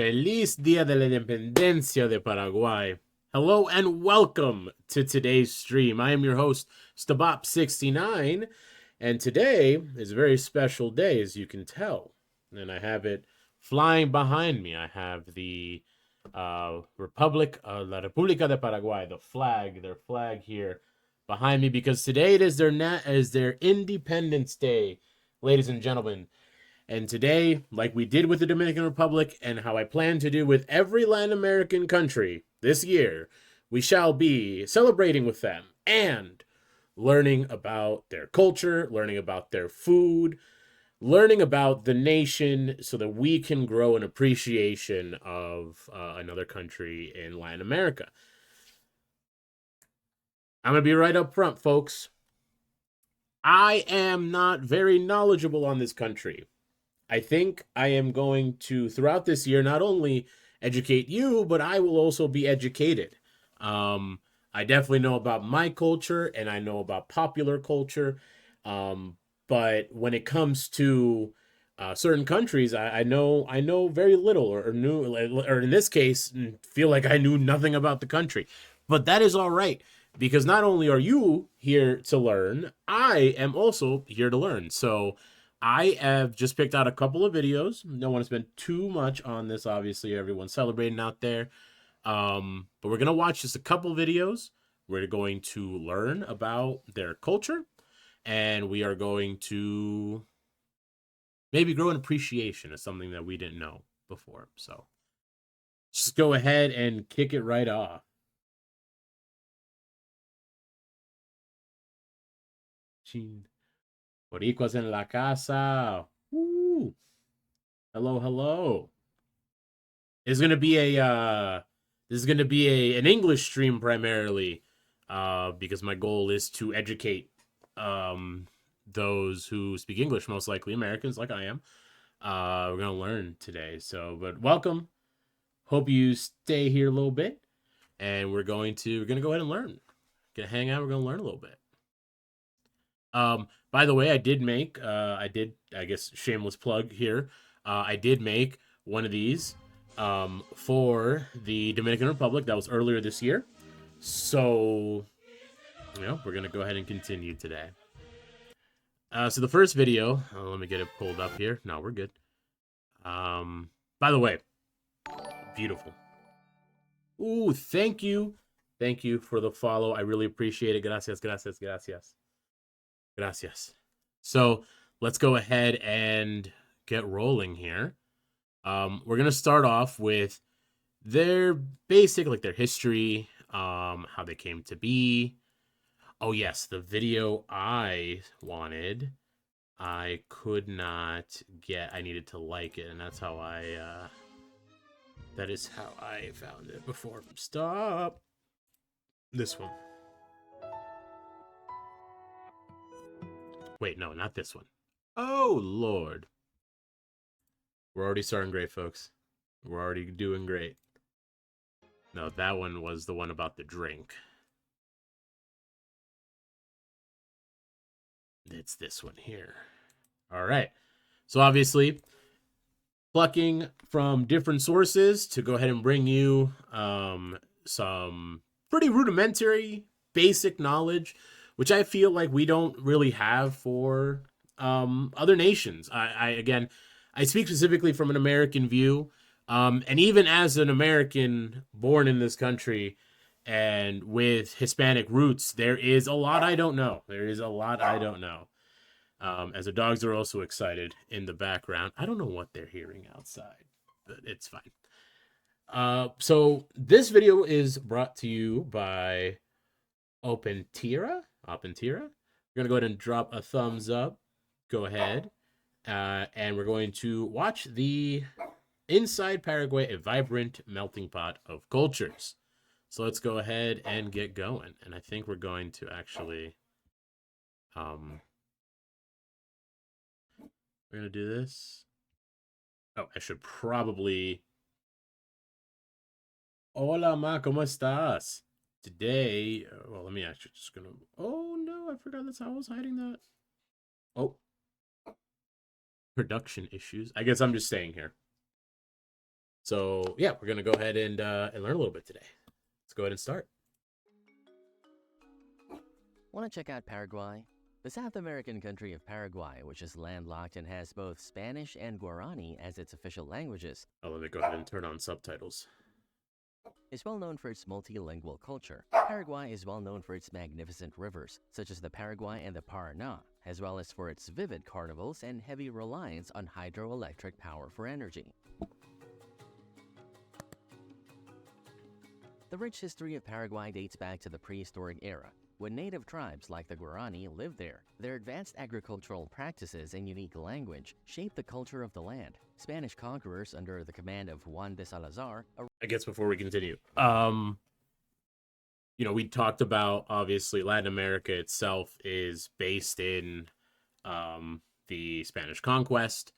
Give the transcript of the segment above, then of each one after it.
Feliz Día de la Independencia de Paraguay. Hello and welcome to today's stream. I am your host, Stabop69, and today is a very special day, as you can tell. And I have it flying behind me. I have the La República de Paraguay, their flag here behind me, because today it is their Independence Day, ladies and gentlemen. And today, like we did with the Dominican Republic and how I plan to do with every Latin American country this year, we shall be celebrating with them and learning about their culture, learning about their food, learning about the nation so that we can grow an appreciation of another country in Latin America. I'm going to be right up front, folks. I am not very knowledgeable on this country. I think I am going to, throughout this year, not only educate you, but I will also be educated. I definitely know about my culture and I know about popular culture. But when it comes to certain countries, I know very little or in this case, feel like I knew nothing about the country. But that is all right, because not only are you here to learn, I am also here to learn. So I have just picked out a couple of videos. Don't want to spend too much on this. Obviously, everyone's celebrating out there. But we're going to watch just a couple videos. We're going to learn about their culture. And we are going to maybe grow an appreciation of something that we didn't know before. So just go ahead and kick it right off. Boricuas en la casa. Woo. Hello, hello. It's gonna be this is gonna be an English stream primarily, because my goal is to educate those who speak English, most likely Americans like I am. We're gonna learn today. So, but welcome. Hope you stay here a little bit, and we're gonna go ahead and learn. Gonna hang out. We're gonna learn a little bit. By the way, I guess shameless plug here. I did make one of these for the Dominican Republic. That was earlier this year. So, we're going to go ahead and continue today. So the first video, let me get it pulled up here. No, we're good. By the way, beautiful. Ooh, thank you. Thank you for the follow. I really appreciate it. Gracias, gracias, gracias. Gracias. So let's go ahead and get rolling here. We're going to start off with their basic, like their history, how they came to be. Oh, yes, the video I wanted, I could not get. I needed to like it, and that's how that is how I found it before. Stop. This one. Wait, no, not this one. Oh, Lord. We're already starting great, folks. We're already doing great. No, that one was the one about the drink. It's this one here. All right. So obviously, plucking from different sources to go ahead and bring you some pretty rudimentary, basic knowledge, which I feel like we don't really have for other nations. I speak specifically from an American view, and even as an American born in this country and with Hispanic roots, there is a lot I don't know. As the dogs are also excited in the background. I don't know what they're hearing outside, but it's fine. So this video is brought to you by Opentira. We're going to go ahead and drop a thumbs up. Go ahead. And we're going to watch the Inside Paraguay, a vibrant melting pot of cultures. So let's go ahead and get going. And I think we're going to actually, we're going to do this. Oh, I should probably. Hola, ma, ¿cómo estás? Today, well, let me actually just gonna. Oh no, I forgot that's how I was hiding that. Oh, production issues. I guess I'm just staying here. So yeah, we're gonna go ahead and learn a little bit today. Let's go ahead and start. Want to check out Paraguay? The South American country of Paraguay, which is landlocked and has both Spanish and Guarani as its official languages, Oh, let me go ahead and turn on subtitles. is well known for its multilingual culture. Paraguay is well known for its magnificent rivers, such as the Paraguay and the Paraná, as well as for its vivid carnivals and heavy reliance on hydroelectric power for energy. The rich history of Paraguay dates back to the prehistoric era, when native tribes like the Guarani lived there. Their advanced agricultural practices and unique language shaped the culture of the land. Spanish conquerors under the command of Juan de Salazar. I guess before we continue, we talked about obviously Latin America itself is based in the Spanish conquest.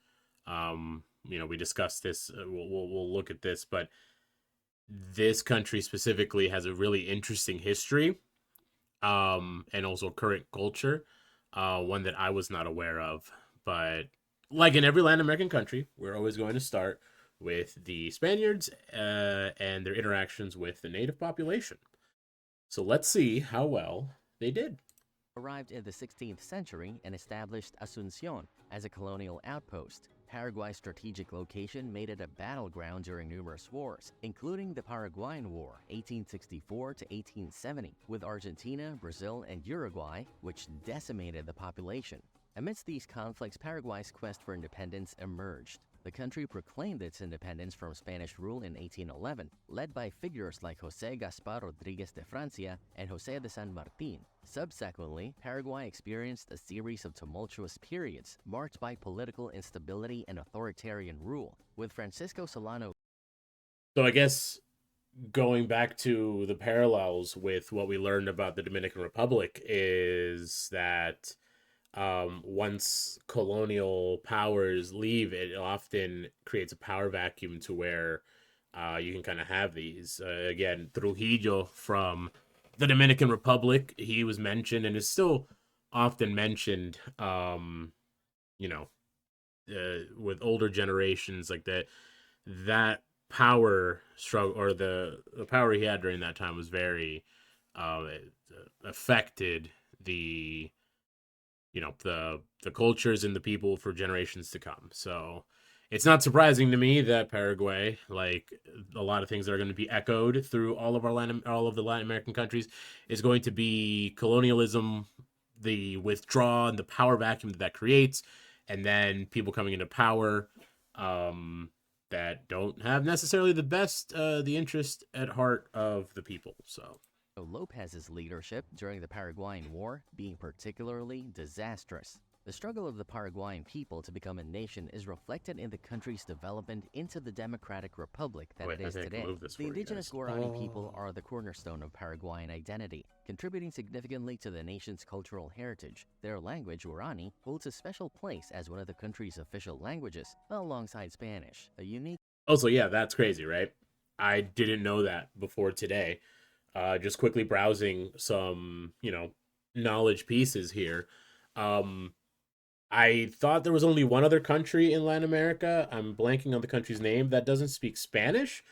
We discussed this. We'll look at this, but this country specifically has a really interesting history, and also current culture, one that I was not aware of. But like in every Latin American country, we're always going to start with the Spaniards and their interactions with the native population. So let's see how well they did. Arrived in the 16th century and established Asuncion as a colonial outpost. Paraguay's strategic location made it a battleground during numerous wars, including the Paraguayan War, 1864 to 1870, with Argentina, Brazil, and Uruguay, which decimated the population. Amidst these conflicts, Paraguay's quest for independence emerged. The country proclaimed its independence from Spanish rule in 1811, led by figures like José Gaspar Rodríguez de Francia and José de San Martín. Subsequently, Paraguay experienced a series of tumultuous periods marked by political instability and authoritarian rule, with Francisco Solano. So I guess going back to the parallels with what we learned about the Dominican Republic is that once colonial powers leave, it often creates a power vacuum to where you can kind of have these. Again, Trujillo from the Dominican Republic, he was mentioned and is still often mentioned, you know, with older generations like that. That power struggle or the power he had during that time was very affected the the cultures and the people for generations to come. So it's not surprising to me that Paraguay, like a lot of things that are going to be echoed through all of the Latin American countries, is going to be colonialism, the withdrawal and the power vacuum that creates, and then people coming into power that don't have necessarily the interest at heart of the people. So Lopez's leadership during the Paraguayan War being particularly disastrous. The struggle of the Paraguayan people to become a nation is reflected in the country's development into the democratic republic that it is today. The indigenous Guarani people are the cornerstone of Paraguayan identity, contributing significantly to the nation's cultural heritage. Their language, Guarani, holds a special place as one of the country's official languages, alongside Spanish, a unique. Also, yeah, that's crazy, right? I didn't know that before today. Just quickly browsing some, knowledge pieces here. Um, I thought there was only one other country in Latin America. I'm blanking on the country's name that doesn't speak Spanish,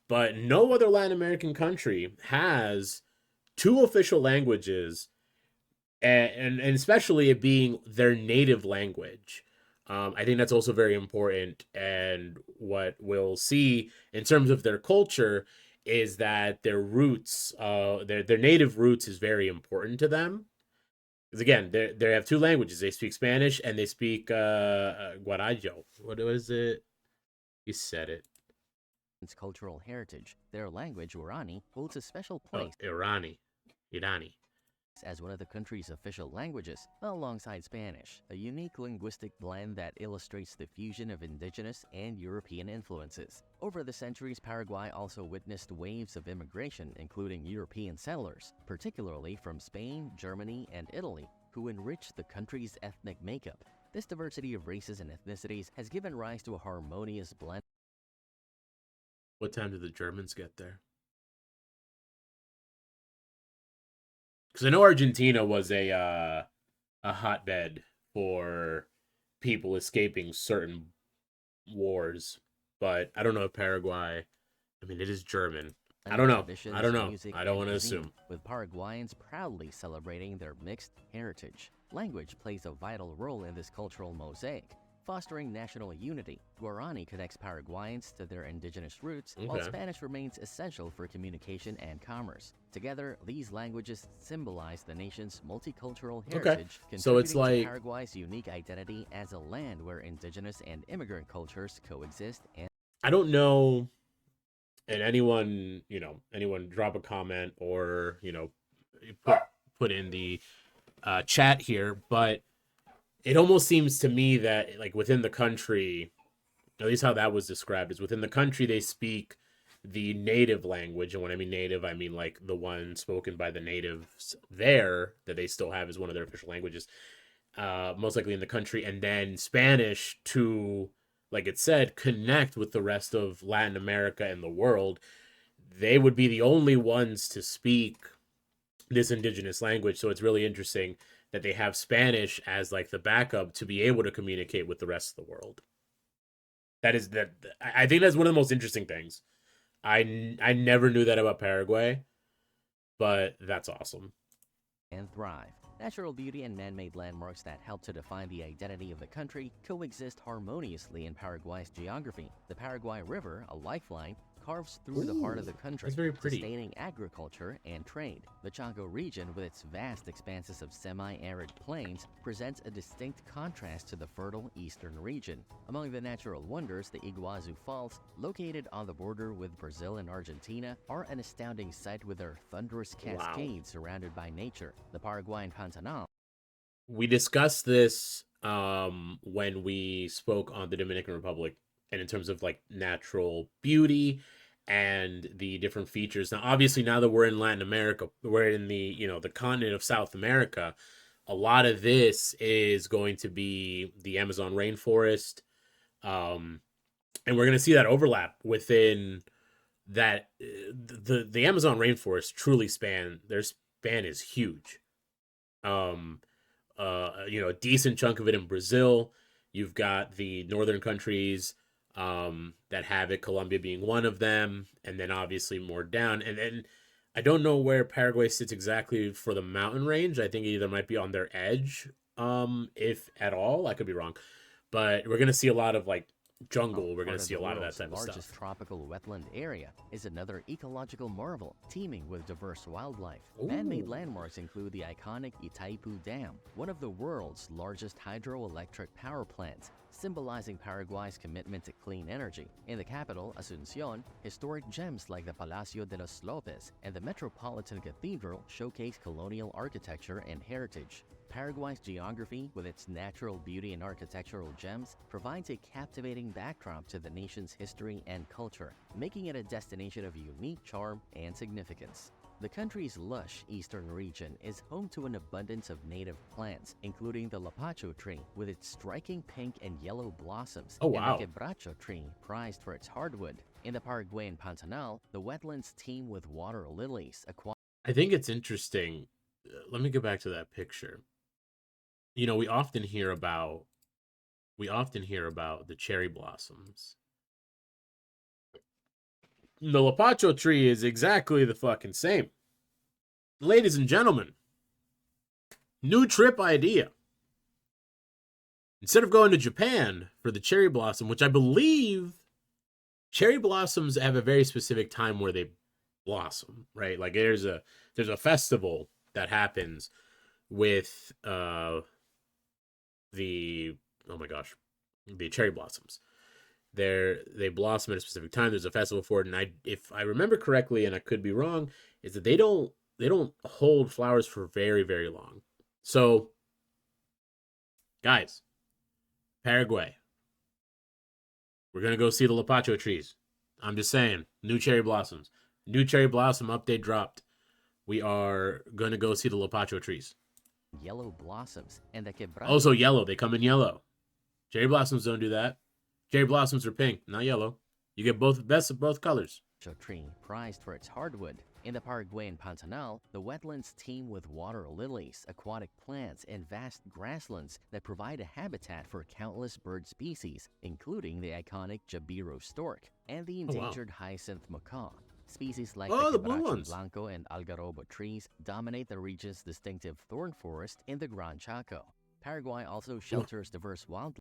but no other Latin American country has two official languages, and especially it being their native language. I think that's also very important. And what we'll see in terms of their culture is that their roots, their native roots, is very important to them. Because again, they have two languages. They speak Spanish and they speak Guarayo. What was it? You said it. Cultural heritage. Their language, Guarani, holds a special Oh, place Irani. as one of the country's official languages, alongside Spanish, a unique linguistic blend that illustrates the fusion of indigenous and European influences. Over the centuries, Paraguay also witnessed waves of immigration, including European settlers, particularly from Spain, Germany, and Italy, who enriched the country's ethnic makeup. This diversity of races and ethnicities has given rise to a harmonious blend. What time did the Germans get there? Because I know Argentina was a hotbed for people escaping certain wars, but I don't know if Paraguay. I mean, it is German. I don't know. I traditions, don't know. music, I don't and want to cuisine, assume. with Paraguayans proudly celebrating their mixed heritage. Language plays a vital role in this cultural mosaic, fostering national unity. Guarani connects Paraguayans to their indigenous roots, while Okay. Spanish remains essential for communication and commerce. Together, these languages symbolize the nation's multicultural Okay. heritage, So it's contributing to like Paraguay's unique identity as a land where indigenous and immigrant cultures coexist and I don't know, and anyone, anyone drop a comment or put put in the chat here, but it almost seems to me that like within the country, at least how that was described, is within the country they speak the native language, and when I mean native, I mean like the one spoken by the natives there that they still have as one of their official languages, most likely in the country, and then Spanish to, like it said, connect with the rest of Latin America and the world. They would be the only ones to speak this indigenous language, so it's really interesting that they have Spanish as like the backup to be able to communicate with the rest of the world. That is that I think that's one of the most interesting things. I never knew that about Paraguay, but that's awesome. thrive. Natural beauty and man made landmarks that help to define the identity of the country coexist harmoniously in Paraguay's geography. The Paraguay River, a lifeline, carves through the heart of the country, that's very pretty. sustaining agriculture and trade. The Chaco region, with its vast expanses of semi-arid plains, presents a distinct contrast to the fertile eastern region. Among the natural wonders, the Iguazu Falls, located on the border with Brazil and Argentina, are an astounding sight with their thunderous cascades surrounded by nature. The Paraguayan Pantanal, We discussed this when we spoke on the Dominican Republic, and in terms of like natural beauty and the different features. Now, obviously, now that we're in Latin America, we're in the the continent of South America. A lot of this is going to be the Amazon rainforest, um, and we're going to see that overlap within that. The Amazon rainforest truly their span is huge. Um, a decent chunk of it in Brazil. You've got the northern countries that have it, Colombia being one of them, and then obviously more down. And then I don't know where Paraguay sits exactly for the mountain range. I think it either might be on their edge, if at all. I could be wrong, but we're gonna see a lot of like jungle. We're gonna part of see the a lot of that world's type of largest stuff. tropical wetland area, is another ecological marvel, teeming with diverse wildlife. Ooh. Man-made landmarks include the iconic Itaipu Dam, one of the world's largest hydroelectric power plants, symbolizing Paraguay's commitment to clean energy. In the capital, Asunción, historic gems like the Palacio de los Lopez and the Metropolitan Cathedral showcase colonial architecture and heritage. Paraguay's geography, with its natural beauty and architectural gems, provides a captivating backdrop to the nation's history and culture, making it a destination of unique charm and significance. The country's lush eastern region is home to an abundance of native plants, including the lapacho tree with its striking pink and yellow blossoms, Oh, wow. and the quebracho tree, prized for its hardwood. In the Paraguayan Pantanal, the wetlands teem with water lilies, I think it's interesting. Let me go back to that picture. We often hear about the cherry blossoms. The lapacho tree is exactly the fucking same. Ladies and gentlemen, new trip idea. Instead of going to Japan for the cherry blossom, which I believe cherry blossoms have a very specific time where they blossom, right? Like there's a festival that happens with the oh my gosh, the cherry blossoms. They blossom at a specific time. There's a festival for it, and if I remember correctly, and I could be wrong, is that they don't hold flowers for very, very long. So, guys, Paraguay, we're gonna go see the lapacho trees. I'm just saying, new cherry blossom update dropped. We are gonna go see the lapacho trees. yellow blossoms, and the quebracho Also yellow. They come in yellow. Cherry blossoms don't do that. Cherry blossoms are pink, not yellow. You get best of both colors. tree, prized for its hardwood. In the Paraguayan Pantanal, the wetlands teem with water lilies, aquatic plants, and vast grasslands that provide a habitat for countless bird species, including the iconic Jabiro stork and the Oh, wow. endangered hyacinth macaw. Species like the Oh, the blue quebracho ones. blanco and algarrobo trees dominate the region's distinctive thorn forest in the Gran Chaco. Paraguay also Ooh, shelters diverse wildlife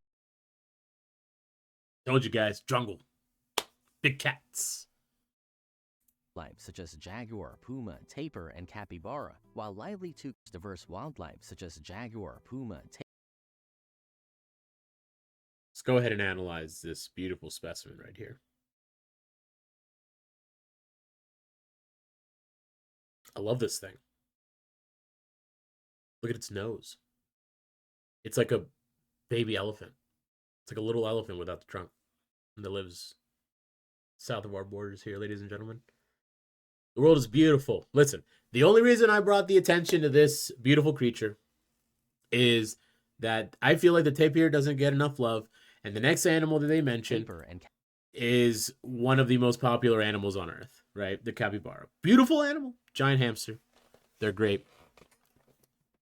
told you guys, jungle. Big cats. such as jaguar, puma, tapir, and capybara, while lively too diverse wildlife such as jaguar, puma, Let's go ahead and analyze this beautiful specimen right here. I love this thing. Look at its nose. It's like a baby elephant. It's like a little elephant without the trunk that lives south of our borders here, ladies and gentlemen. The world is beautiful. Listen, the only reason I brought the attention to this beautiful creature is that I feel like the tapir doesn't get enough love, and the next animal that they mention tapir, and is one of the most popular animals on earth, right? The capybara. Beautiful animal, giant hamster. They're great.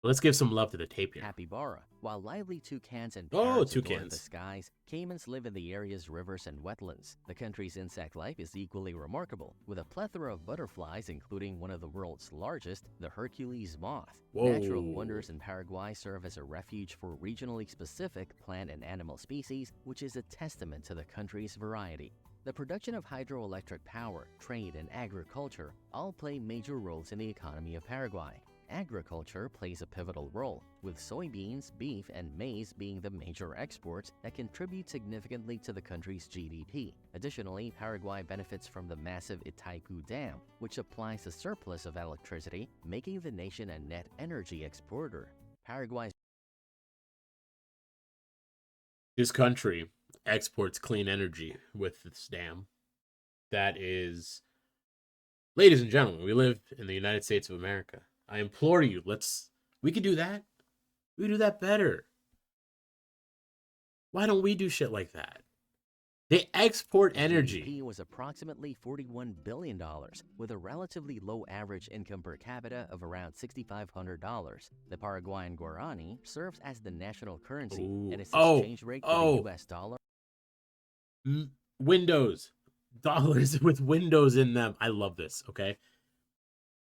Let's give some love to the tapir. capybara. While lively toucans and Oh, parrots adorn toucans. the skies, caimans live in the area's rivers and wetlands. The country's insect life is equally remarkable, with a plethora of butterflies, including one of the world's largest, the Hercules moth. Whoa. Natural wonders in Paraguay serve as a refuge for regionally specific plant and animal species, which is a testament to the country's variety. The production of hydroelectric power, trade, and agriculture all play major roles in the economy of Paraguay. Agriculture plays a pivotal role, with soybeans, beef, and maize being the major exports that contribute significantly to the country's GDP. Additionally, Paraguay benefits from the massive Itaipu Dam, which supplies a surplus of electricity, making the nation a net energy exporter. Paraguay's This country exports clean energy with this dam. That is, ladies and gentlemen, we live in the United States of America. I implore you, we could do that. We could do that better. Why don't we do shit like that? They export energy. GDP was approximately $41 billion, with a relatively low average income per capita of around $6,500. The Paraguayan guarani serves as the national currency, Ooh. and its exchange rate to the Oh. US dollar Windows. Dollars with windows in them. I love this, okay?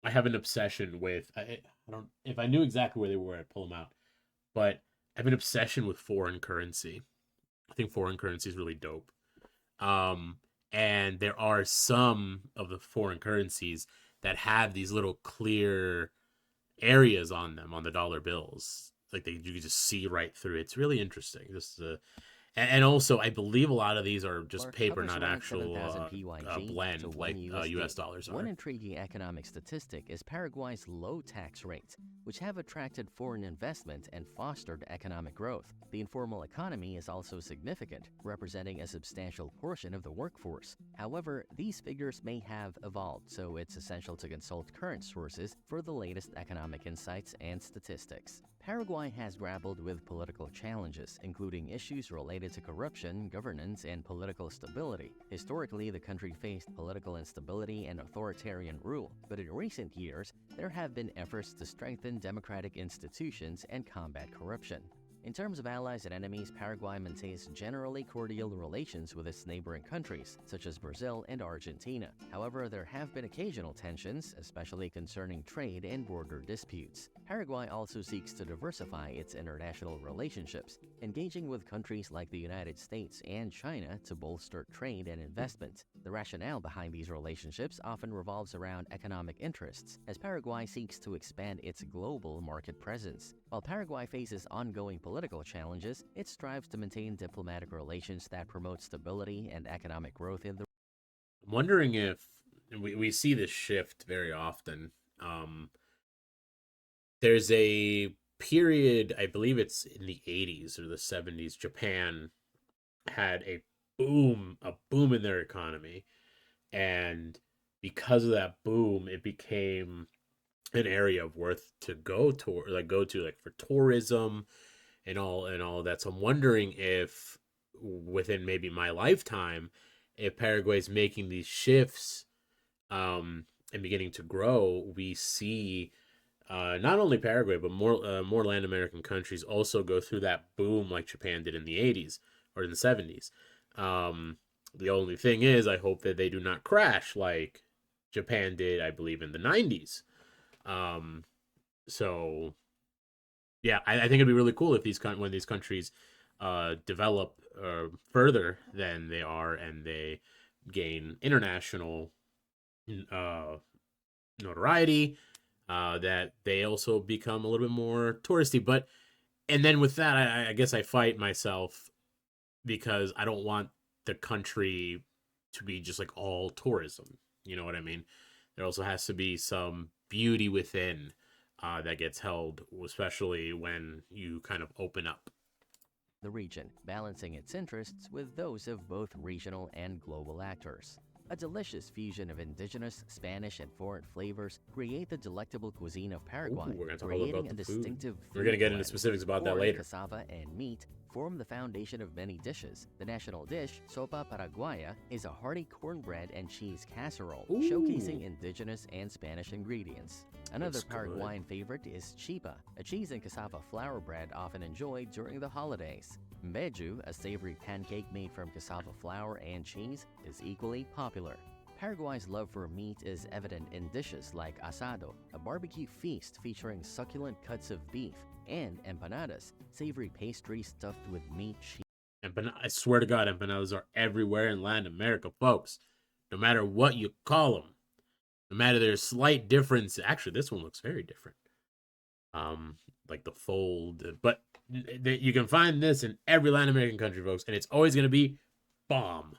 I have an obsession with, I don't, if I knew exactly where they were, I'd pull them out. But I have an obsession with foreign currency. I think foreign currency is really dope. And there are some of the foreign currencies that have these little clear areas on them on the dollar bills. Like you can just see right through. It's really interesting. Just and also, I believe a lot of these are just paper, not actual blend like U.S. dollars are. One intriguing economic statistic is Paraguay's low tax rates, which have attracted foreign investment and fostered economic growth. The informal economy is also significant, representing a substantial portion of the workforce. However, these figures may have evolved, so it's essential to consult current sources for the latest economic insights and statistics. Paraguay has grappled with political challenges, including issues related to corruption, governance, and political stability. Historically, the country faced political instability and authoritarian rule, but in recent years, there have been efforts to strengthen democratic institutions and combat corruption. In terms of allies and enemies, Paraguay maintains generally cordial relations with its neighboring countries, such as Brazil and Argentina. However, there have been occasional tensions, especially concerning trade and border disputes. Paraguay also seeks to diversify its international relationships, engaging with countries like the United States and China to bolster trade and investment. The rationale behind these relationships often revolves around economic interests, as Paraguay seeks to expand its global market presence. While Paraguay faces ongoing political challenges, it strives to maintain diplomatic relations that promote stability and economic growth in the I'm wondering if we see this shift very often. There's a period, I believe it's in the 80s or the 70s, Japan had a boom in their economy. And because of that boom, it became an area of worth to go to, like for tourism and all of that. So I'm wondering if within maybe my lifetime, if Paraguay's making these shifts, and beginning to grow, we see not only Paraguay but more Latin American countries also go through that boom like Japan did in the '80s or in the '70s. The only thing is, I hope that they do not crash like Japan did, I believe, in the '90s. Um, so yeah, I think it'd be really cool if when these countries develop further than they are and they gain international uh, notoriety, that they also become a little bit more touristy. But and then with that, I guess I fight myself because I don't want the country to be just like all tourism. You know what I mean? There also has to be some beauty within that gets held, especially when you kind of open up. The region, balancing its interests with those of both regional and global actors. A delicious fusion of indigenous, Spanish, and foreign flavors create the delectable cuisine of Paraguay, Ooh, we're gonna talk all creating about a the food. distinctive We're gonna food get into blend. specifics about that Corn, later. cassava, and meat form the foundation of many dishes. The national dish, sopa paraguaya, is a hearty cornbread and cheese casserole, Ooh. showcasing indigenous and Spanish ingredients. Another Looks good. Paraguayan favorite is chipa, a cheese and cassava flour bread often enjoyed during the holidays. Mbeju, a savory pancake made from cassava flour and cheese, is equally popular. Paraguay's love for meat is evident in dishes like asado, a barbecue feast featuring succulent cuts of beef, and empanadas, savory pastry stuffed with meat, cheese. I swear to God, empanadas are everywhere in Latin America, folks. No matter what you call them, no matter their slight difference. Actually, this one looks very different. Like the fold, but you can find this in every Latin American country, folks, and it's always gonna be bomb.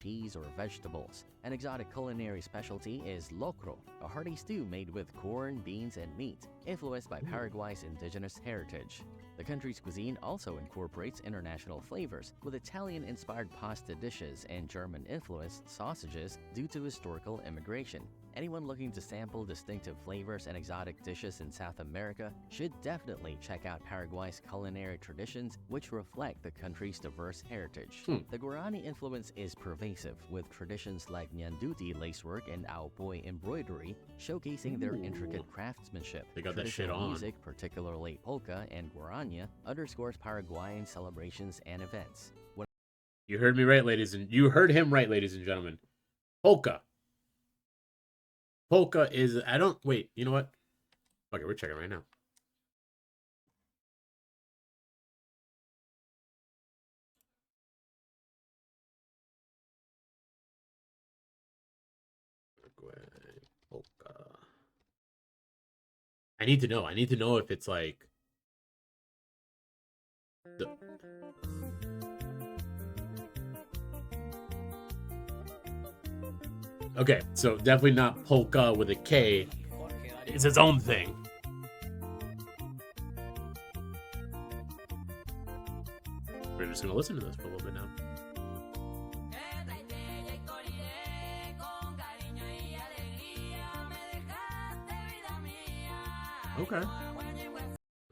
Cheese or vegetables. An exotic culinary specialty is locro, a hearty stew made with corn, beans, and meat, influenced by Paraguay's indigenous heritage. The country's cuisine also incorporates international flavors, with Italian-inspired pasta dishes and German-influenced sausages due to historical immigration. Anyone looking to sample distinctive flavors and exotic dishes in South America should definitely check out Paraguay's culinary traditions, which reflect the country's diverse heritage. The Guarani influence is pervasive, with traditions like Nyanduti lacework and Aopoy embroidery showcasing their intricate craftsmanship. They got that shit Traditional on. music, particularly polka and guarania, underscores Paraguayan celebrations and events. You heard me right, you heard him right, ladies and gentlemen. Polka. Polka is, I don't, wait, you know what? Okay, we're checking right now. Polka. I need to know. I need to know if it's like the... Okay, so definitely not polka with a K. It's its own thing. We're just gonna listen to this for a little bit now. Okay.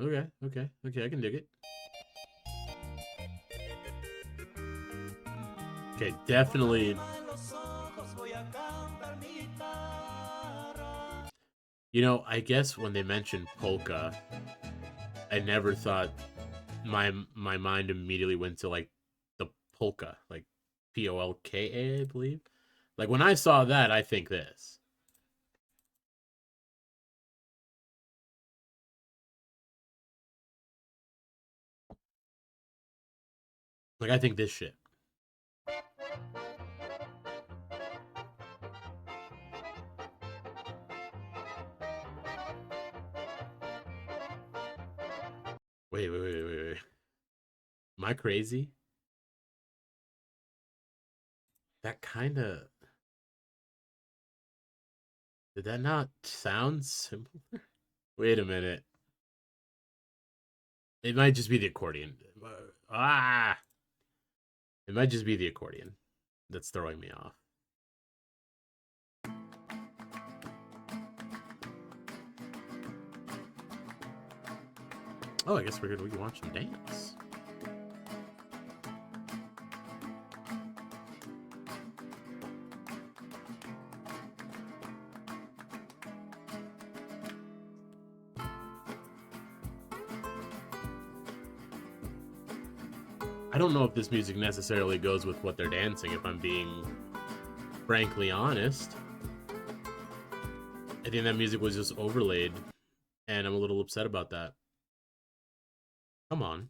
Okay, I can dig it. Okay, definitely. You know, I guess when they mentioned polka, I never thought my mind immediately went to like the polka, like Polka, I believe. Like when I saw that, I think this. Like I think this shit. Wait. Am I crazy? That kind of... Did that not sound similar? Wait a minute. It might just be the accordion. Ah! It might just be the accordion that's throwing me off. Oh, I guess we can watch them dance. I don't know if this music necessarily goes with what they're dancing, if I'm being frankly honest. I think that music was just overlaid, and I'm a little upset about that. Come on.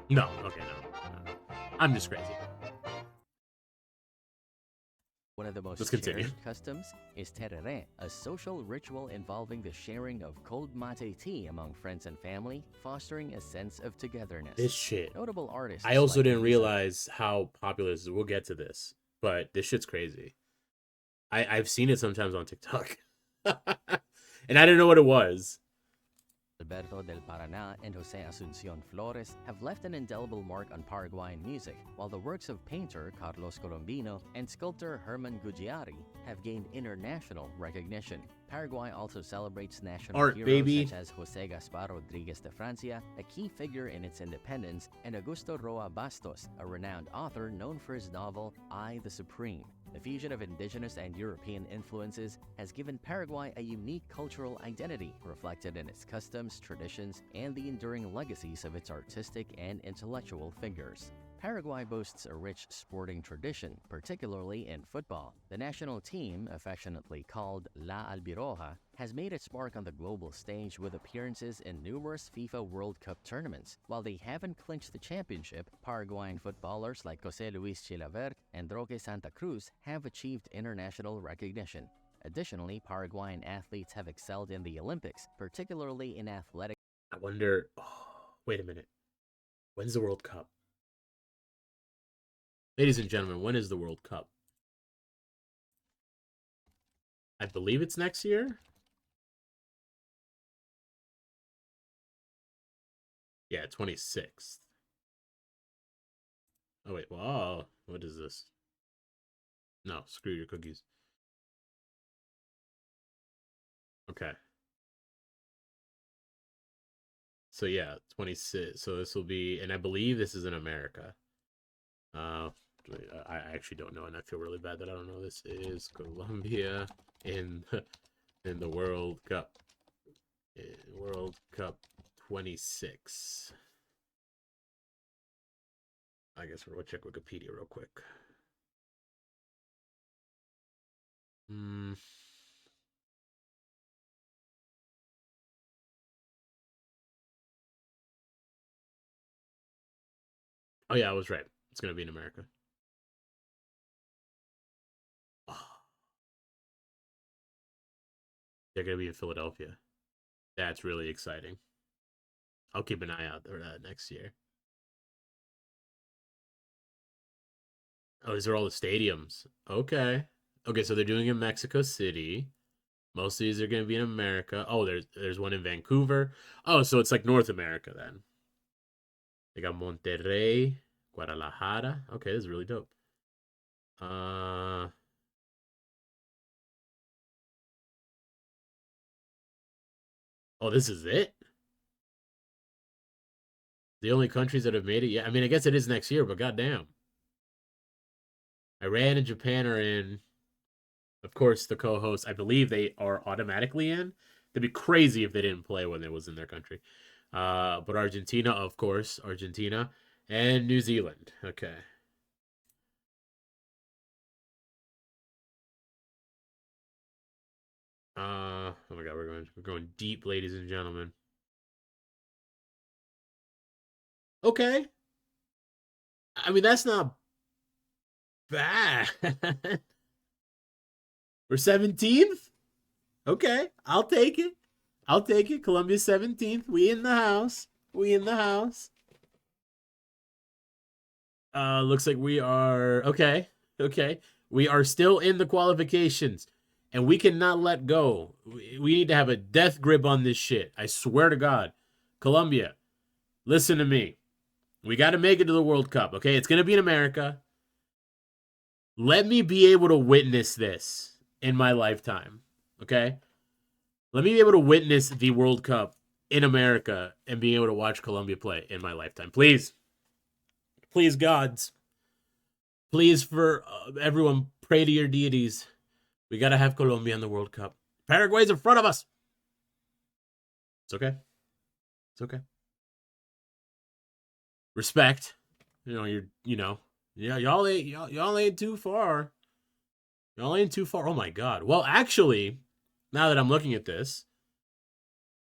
No, okay, no. I'm just crazy. One of the most Let's continue. cherished customs is tereré, a social ritual involving the sharing of cold mate tea among friends and family, fostering a sense of togetherness. This shit. Notable artists I also like didn't Lisa realize how popular this is. We'll get to this, but this shit's crazy. I've seen it sometimes on TikTok, and I didn't know what it was. Alberto del Paraná and Jose Asuncion Flores have left an indelible mark on Paraguayan music, while the works of painter Carlos Colombino and sculptor Herman Guggiari have gained international recognition. Paraguay also celebrates national Art, heroes baby. such as Jose Gaspar Rodriguez de Francia, a key figure in its independence, and Augusto Roa Bastos, a renowned author known for his novel I, the Supreme. The fusion of indigenous and European influences has given Paraguay a unique cultural identity, reflected in its customs, traditions, and the enduring legacies of its artistic and intellectual figures. Paraguay boasts a rich sporting tradition, particularly in football. The national team, affectionately called La Albiroja, has made its mark on the global stage with appearances in numerous FIFA World Cup tournaments. While they haven't clinched the championship, Paraguayan footballers like José Luis Chilavert and Roque Santa Cruz have achieved international recognition. Additionally, Paraguayan athletes have excelled in the Olympics, particularly in athletics. I wonder. Oh, wait a minute. When's the World Cup? Ladies and gentlemen, when is the World Cup? I believe it's next year. Yeah, 26th. Oh, wait. Wow. What is this? No, screw your cookies. Okay. So, yeah, 26. So, this will be, and I believe this is in America. I actually don't know, and I feel really bad that I don't know. This is Colombia in the World Cup. World Cup 26. I guess we'll check Wikipedia real quick. Oh yeah, I was right. It's gonna be in America. Oh, they're gonna be in Philadelphia. That's really exciting. I'll keep an eye out for that next year. Oh, these are all the stadiums. Okay. Okay, so they're doing it in Mexico City. Most of these are going to be in America. Oh, there's one in Vancouver. Oh, so it's like North America then. They got Monterrey, Guadalajara. Okay, this is really dope. Oh, this is it? The only countries that have made it? Yeah, I mean, I guess it is next year, but goddamn. Iran and Japan are in. Of course, the co-hosts, I believe they are automatically in. They'd be crazy if they didn't play when it was in their country. But Argentina, of course, Argentina and New Zealand. Okay. Oh my god, we're going deep, ladies and gentlemen. Okay. I mean, that's not bad. We're 17th? Okay, I'll take it. I'll take it. Columbia 17th. We in the house. We in the house. Looks like we are okay. Okay. We are still in the qualifications. And we cannot let go. We need to have a death grip on this shit. I swear to God. Columbia, listen to me. We got to make it to the World Cup, okay? It's going to be in America. Let me be able to witness this in my lifetime, okay? Let me be able to witness the World Cup in America and being able to watch Colombia play in my lifetime. Please. Please, gods. Please, for everyone, pray to your deities. We gotta have Colombia in the World Cup. Paraguay's in front of us. It's okay. It's okay. Respect. Y'all ain't too far. Y'all ain't too far. Oh my god. Well, actually, now that I'm looking at this,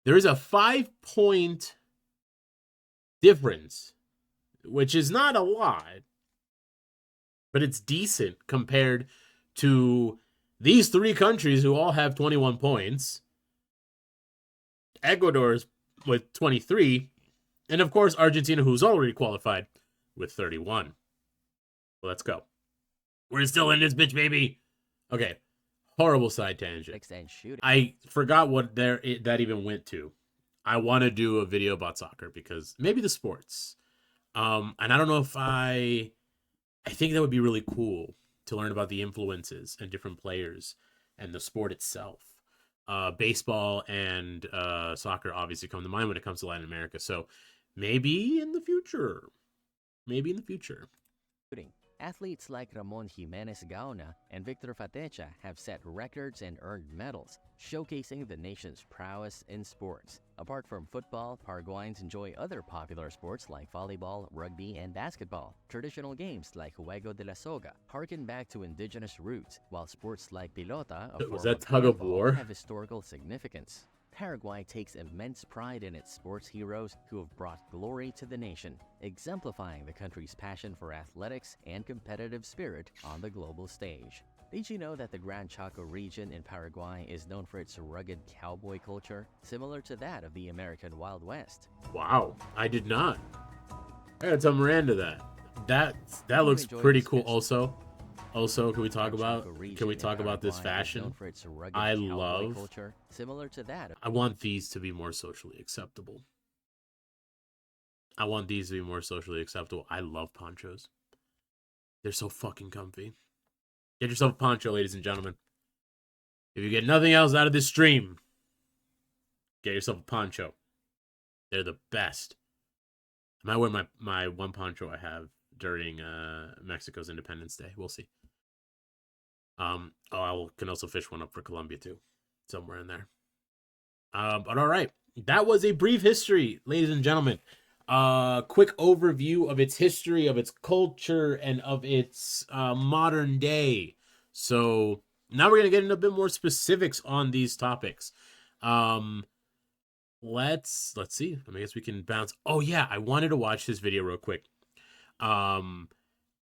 there is a 5-point difference, which is not a lot, but it's decent compared to these three countries who all have 21 points. Ecuador's with 23, and of course Argentina, who's already qualified, with 31. Well, let's go. We're still in this bitch, baby. Okay, horrible side tangent. I forgot what that even went to. I want to do a video about soccer because maybe the sports. And I don't know if I think that would be really cool to learn about the influences and different players and the sport itself. Baseball and soccer obviously come to mind when it comes to Latin America. So maybe in the future. Athletes like Ramon Jimenez Gaona and Victor Fatecha have set records and earned medals, showcasing the nation's prowess in sports. Apart from football, Paraguayans enjoy other popular sports like volleyball, rugby, and basketball. Traditional games like Juego de la Soga harken back to indigenous roots, while sports like Pilota, a Was form that tug of war? have historical significance. Paraguay takes immense pride in its sports heroes who have brought glory to the nation, exemplifying the country's passion for athletics and competitive spirit on the global stage. Did you know that the Gran Chaco region in Paraguay is known for its rugged cowboy culture, similar to that of the American Wild West? Wow, I did not. I gotta tell Miranda that looks pretty cool. Also, can we talk about this fashion? I love culture, similar to that. I want these to be more socially acceptable. I love ponchos. They're so fucking comfy. Get yourself a poncho, ladies and gentlemen. If you get nothing else out of this stream, get yourself a poncho. They're the best. I might wear my one poncho I have during Mexico's Independence Day. We'll see. I can also fish one up for Colombia too, somewhere in there. But all right, that was a brief history, ladies and gentlemen. Quick overview of its history, of its culture, and of its modern day. So now we're gonna get into a bit more specifics on these topics. Let's see. I guess we can bounce. Oh yeah, I wanted to watch this video real quick.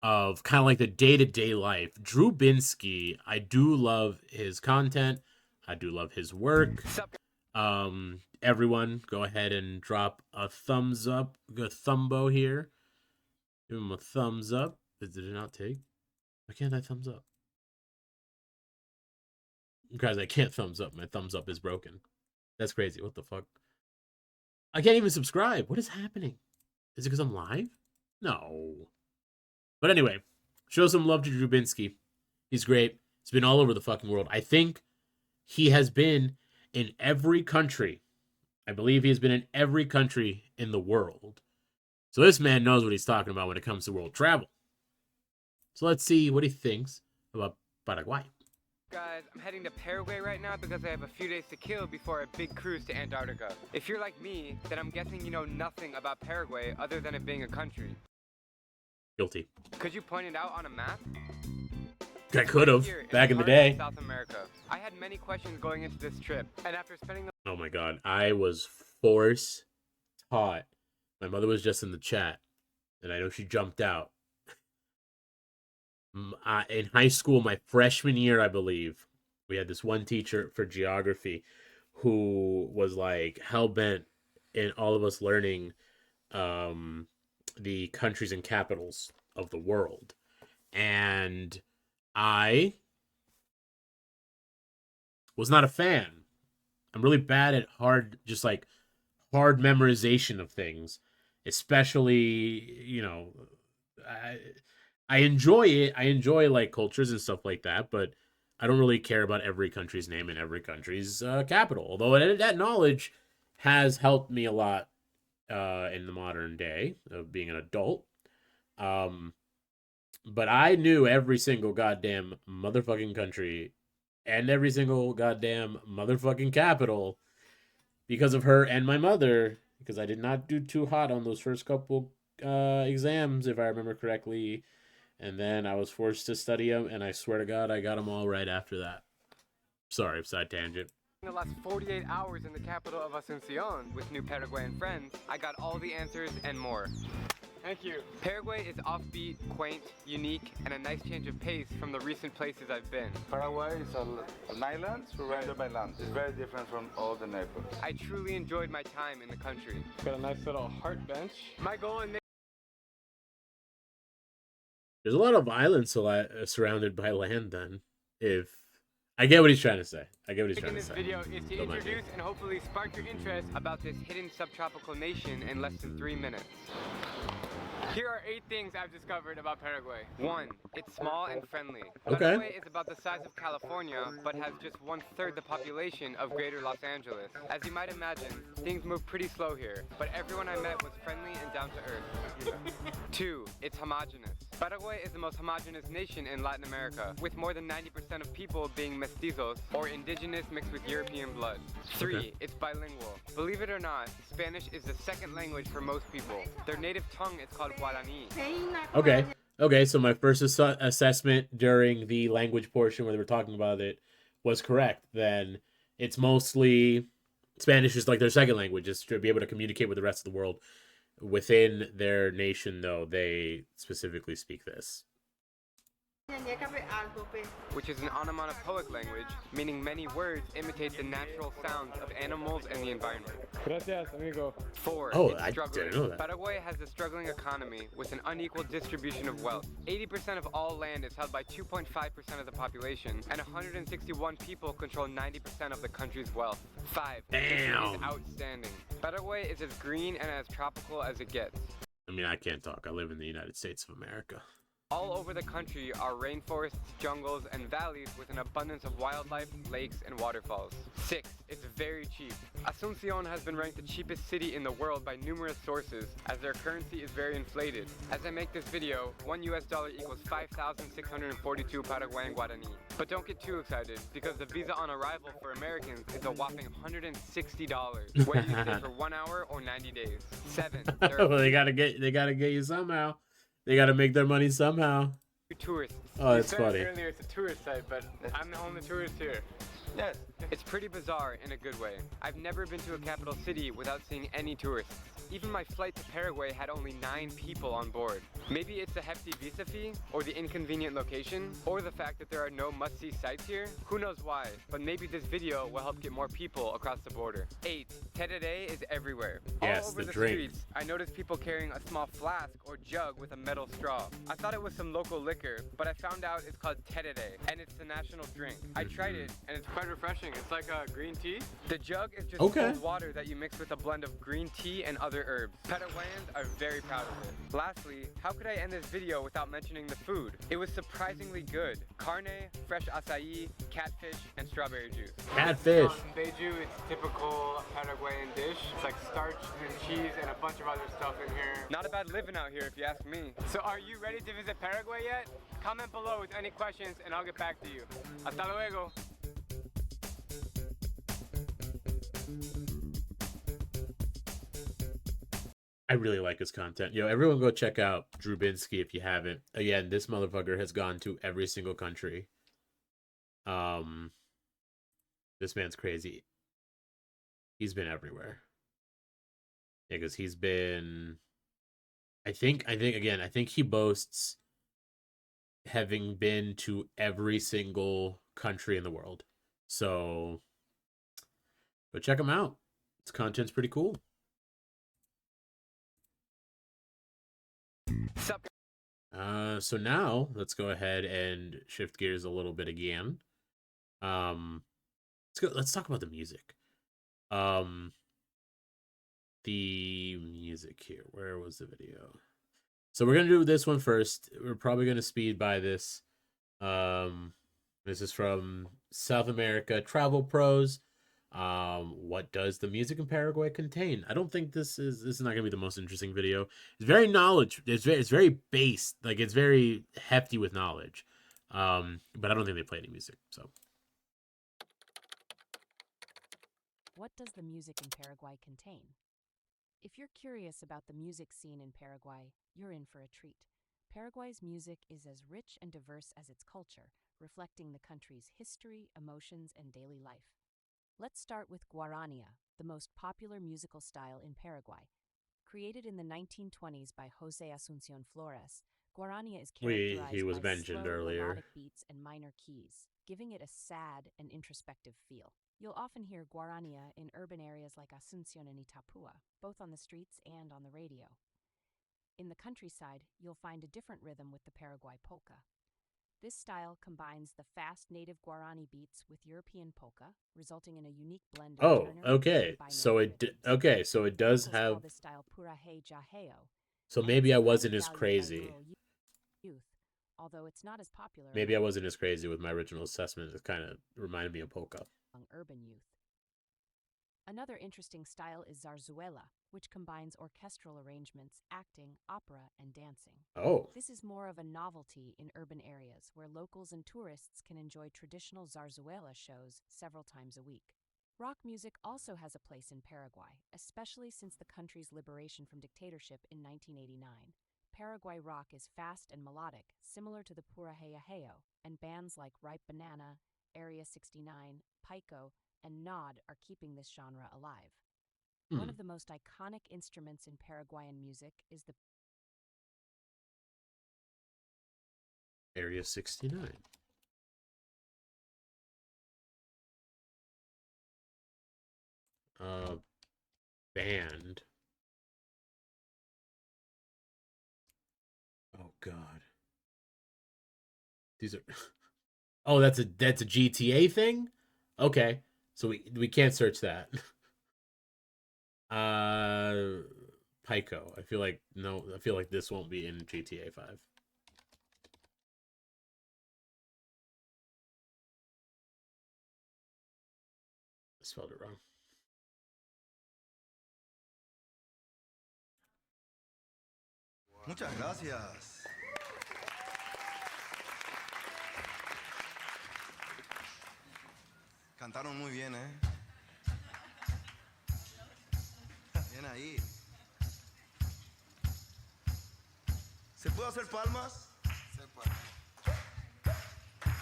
Of kind of like the day-to-day life. Drew Binsky, I do love his content. I do love his work. Everyone, go ahead and drop a thumbs up. Go thumbo here. Give him a thumbs up. Did it not take? Why can't I thumbs up? Guys, I can't thumbs up. My thumbs up is broken. That's crazy. What the fuck? I can't even subscribe. What is happening? Is it because I'm live? No. But anyway, show some love to Drew Binsky. He's great. He's been all over the fucking world. I think he has been in every country. I believe he has been in every country in the world. So this man knows what he's talking about when it comes to world travel. So let's see what he thinks about Paraguay. Guys, I'm heading to Paraguay right now because I have a few days to kill before a big cruise to Antarctica. If you're like me, then I'm guessing you know nothing about Paraguay other than it being a country. Guilty. Could you point it out on a map? I could have back in the day. South America. I had many questions going into this trip, and after spending the Oh my god, I was force taught. My mother was just in the chat, and I know she jumped out. In high school, my freshman year, I believe, we had this one teacher for geography who was like hell-bent in all of us learning the countries and capitals of the world. And I was not a fan. I'm really bad at hard memorization of things, especially, I enjoy it. I enjoy like cultures and stuff like that, but I don't really care about every country's name and every country's capital. Although that knowledge has helped me a lot in the modern day of being an adult. But I knew every single goddamn motherfucking country and every single goddamn motherfucking capital because of her and my mother. Because I did not do too hot on those first couple exams, if I remember correctly. And then I was forced to study them, and I swear to God, I got them all right after that. Sorry, side tangent. In the last 48 hours in the capital of Asuncion with new Paraguayan friends, I got all the answers and more. Thank you. Paraguay is offbeat, quaint, unique, and a nice change of pace from the recent places I've been. Paraguay is an island surrounded by land. It's very different from all the neighbors. I truly enjoyed my time in the country. Got a nice little heart bench. My goal in There's a lot of islands surrounded by land. Then, if I get what he's trying to say, making this video is to introduce and hopefully spark your interest about this hidden subtropical nation in less than 3 minutes. Here are 8 things I've discovered about Paraguay. 1. It's small and friendly. Okay. Paraguay is about the size of California, but has just 1/3 the population of greater Los Angeles. As you might imagine, things move pretty slow here, but everyone I met was friendly and down to earth. 2. It's homogenous. Paraguay is the most homogenous nation in Latin America, with more than 90% of people being mestizos, or indigenous mixed with European blood. 3. Okay. It's bilingual. Believe it or not, Spanish is the second language for most people. Their native tongue is called Guarani. Okay, so my first assessment during the language portion where they were talking about it was correct. Then it's mostly Spanish is like their second language, just to be able to communicate with the rest of the world. Within their nation, though, they specifically speak this. Which is an onomatopoeic language, meaning many words imitate the natural sounds of animals and the environment. Gracias, amigo. 4. Oh, it's I struggling. didn't know that. Paraguay has a struggling economy with an unequal distribution of wealth. 80% of all land is held by 2.5% of the population, and 161 people control 90% of the country's wealth. 5. Fishing Damn. is outstanding. Paraguay is as green and as tropical as it gets. I mean, I can't talk. I live in the United States of America. All over the country are rainforests, jungles, and valleys with an abundance of wildlife, lakes, and waterfalls. 6. It's very cheap. Asuncion has been ranked the cheapest city in the world by numerous sources, as their currency is very inflated. As I make this video, $1 equals 5,642 Paraguayan Guarani. But don't get too excited, because the visa on arrival for Americans is a whapping $160, whether you stay for 1 hour or 90 days. 7. There are Well, they gotta get you somehow. They gotta make their money somehow. tourists. Oh, that's You said funny. earlier it's a tourist site, but I'm the only tourist here. Yes. It's pretty bizarre in a good way. I've never been to a capital city without seeing any tourists. Even my flight to Paraguay had only 9 people on board. Maybe it's the hefty visa fee, or the inconvenient location, or the fact that there are no must-see sites here. Who knows why, but maybe this video will help get more people across the border. 8. Tereré is everywhere. Yes, All over the the drink. streets, I noticed people carrying a small flask or jug with a metal straw. I thought it was some local liquor, but I found out it's called tereré, and it's the national drink. I tried it, and it's quite refreshing. It's like a green tea. The jug is just Okay. cold water that you mix with a blend of green tea and other herbs. Paraguayans are very proud of it. Lastly, how could I end this video without mentioning the food? It was surprisingly good. Carne, fresh acai, catfish, and strawberry juice. Catfish. Beiju, it's a typical Paraguayan dish. It's like starch and cheese and a bunch of other stuff in here. Not a bad living out here if you ask me. So are you ready to visit Paraguay yet? Comment below with any questions and I'll get back to you. Hasta luego. I really like his content. Yo, everyone go check out Drew Binsky if you haven't. Again, this motherfucker has gone to every single country. This man's crazy. He's been everywhere. Yeah, because he's been I think he boasts having been to every single country in the world. So go check him out. His content's pretty cool. Sup, So now let's go ahead and shift gears a little bit again. Let's talk about the music. The music here. Where was the video? So we're gonna do this one first. We're probably gonna speed by this. This is from South America Travel Pros. What does the music in Paraguay contain? I don't think this is not gonna be the most interesting video. It's very knowledge. It's very based. Like it's very hefty with knowledge. But I don't think they play any music. So What does the music in Paraguay contain? If you're curious about the music scene in Paraguay, you're in for a treat. Paraguay's music is as rich and diverse as its culture, reflecting the country's history, emotions, and daily life. Let's start with Guarania, the most popular musical style in Paraguay. Created in the 1920s by Jose Asuncion Flores, Guarania is he characterized was by mentioned slow, earlier. melodic beats and minor keys, giving it a sad and introspective feel. You'll often hear Guarania in urban areas like Asuncion and Itapúa, both on the streets and on the radio. In the countryside, you'll find a different rhythm with the Paraguay polka. This style combines the fast native Guarani beats with European polka, resulting in a unique blend of Oh, ternary okay. and binaural So rhythms. so it does Locals call have. this style purahe jaheo. So And maybe it's I highly wasn't as valued by crazy. rural youth, although it's not as popular Maybe I wasn't as crazy with my original assessment. It kind of reminded me of polka. among urban youth. Another interesting style is zarzuela, which combines orchestral arrangements, acting, opera, and dancing. Oh, This is more of a novelty in urban areas where locals and tourists can enjoy traditional zarzuela shows several times a week. Rock music also has a place in Paraguay, especially since the country's liberation from dictatorship in 1989. Paraguay rock is fast and melodic, similar to the Puraheyaheo, and bands like Ripe Banana, Area 69, Pico, and Nod are keeping this genre alive. One of the most iconic instruments in Paraguayan music is the Area 69. Band. Oh God. These are. Oh, that's a GTA thing. Okay, so we can't search that. Pico. I feel like no. I feel like this won't be in GTA 5. I spelled it wrong. Muchas gracias. Cantaron muy bien, ¿eh? Bien ahí. ¿Se puede hacer palmas? Se puede.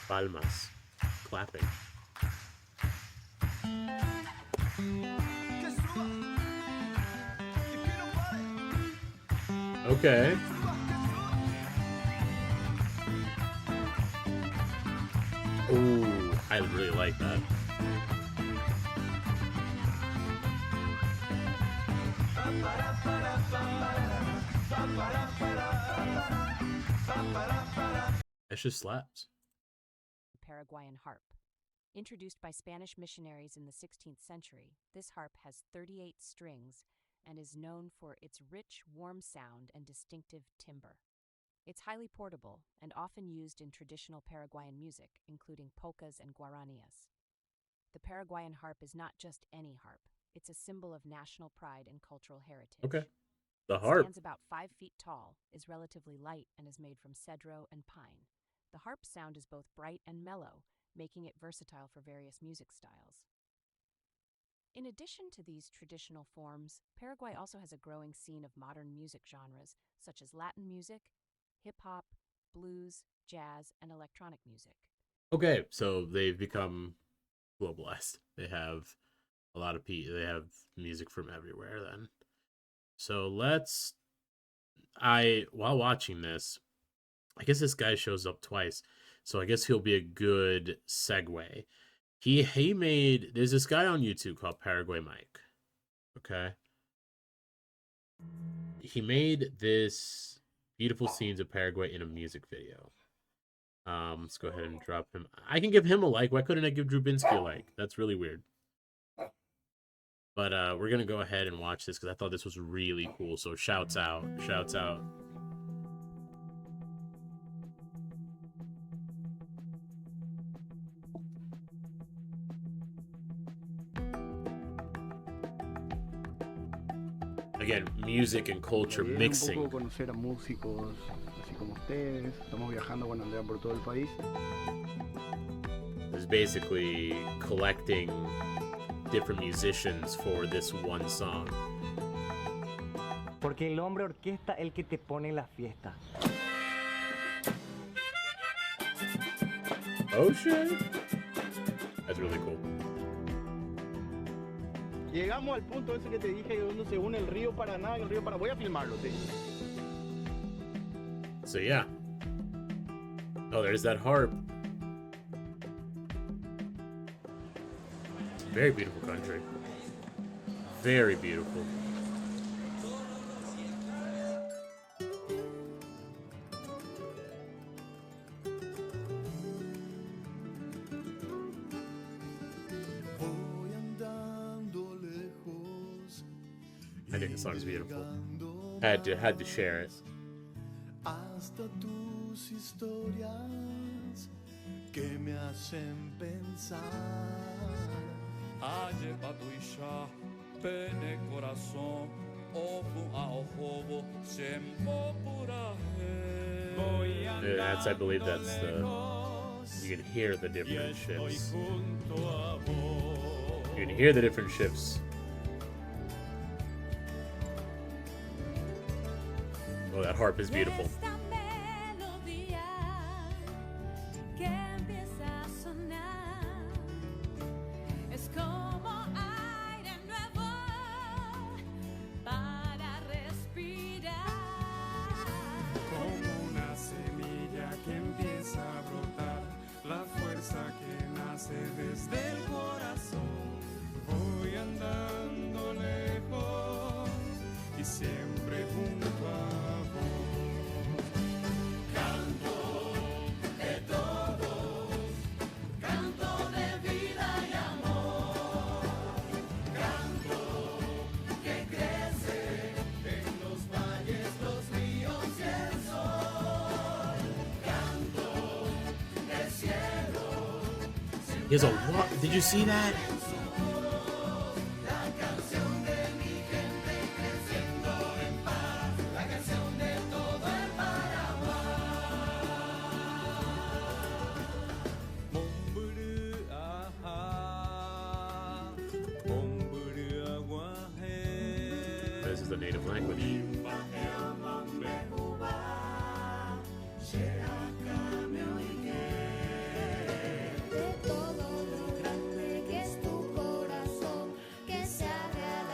Palmas. Clapping. ¡Que suba! ¡Y que no pare! Okay. Ooh, I really like that. That just slaps. Paraguayan harp. Introduced by Spanish missionaries in the 16th century, this harp has 38 strings and is known for its rich, warm sound and distinctive timbre. It's highly portable and often used in traditional Paraguayan music, including polkas and guaranias. The Paraguayan harp is not just any harp. It's a symbol of national pride and cultural heritage. Okay. The It harp. stands about 5 feet tall, is relatively light, and is made from cedro and pine. The harp sound is both bright and mellow, making it versatile for various music styles. In addition to these traditional forms, Paraguay also has a growing scene of modern music genres such as Latin music, hip-hop, blues, jazz, and electronic music. Okay, so they've become globalized. They have a lot of they have music from everywhere then. So while watching this, I guess this guy shows up twice. So I guess he'll be a good segue. He made, there's this guy on YouTube called Paraguay Mike. Okay. He made this beautiful scenes of Paraguay in a music video. Let's go ahead and drop him. I can give him a like. Why couldn't I give Drubinski a like? That's really weird. But we're gonna go ahead and watch this because I thought this was really cool. So shouts out, shouts out. Again, music and culture Un mixing. poco conocer a músicos así como ustedes. Estamos viajando, bueno, andan por todo el país. Is basically collecting different musicians for this one song. Porque el hombre orquesta el que te pone la fiesta. Oh shit. That's really cool. Llegamos al punto ese que te dije donde se une el río Paraná y el río Paraguay. Voy a filmarlo, sí. So yeah. Oh, there's that harp. Very beautiful country. Very beautiful. I think the song's beautiful. Had to share it. Hasta tus historias que me hacen pensar. Aje patuisha, pene coração, ovo a ovo, sempo purahe. Yeah, that's, I believe that's the. You can hear the different shifts. You can hear the different shifts. Oh, that harp is beautiful. He has a what? Did you see that? This is the native language.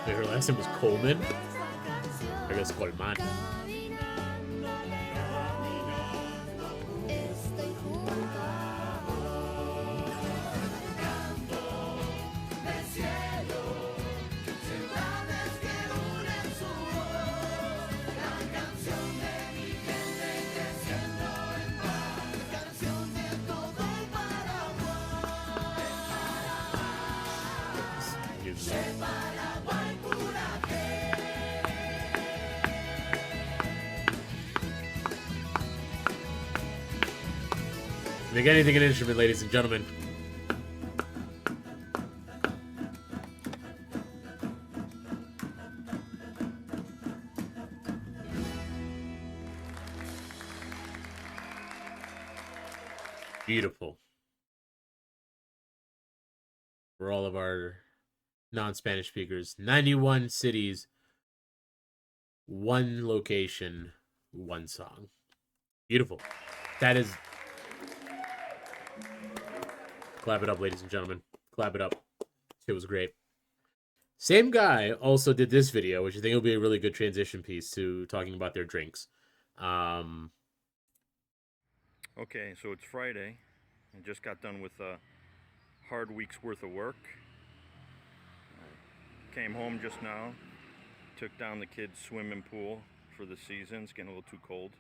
Her last name was Coleman. I guess Coleman. Make anything an instrument, ladies and gentlemen. Beautiful. For all of our non-Spanish speakers, 91 cities, one location, one song. Beautiful. That is... Clap it up, ladies and gentlemen. Clap it up. It was great. Same guy also did this video, which I think will be a really good transition piece to talking about their drinks. Okay, so it's Friday. I just got done with a hard week's worth of work. I came home just now. Took down the kids' swimming pool for the season. It's getting a little too cold.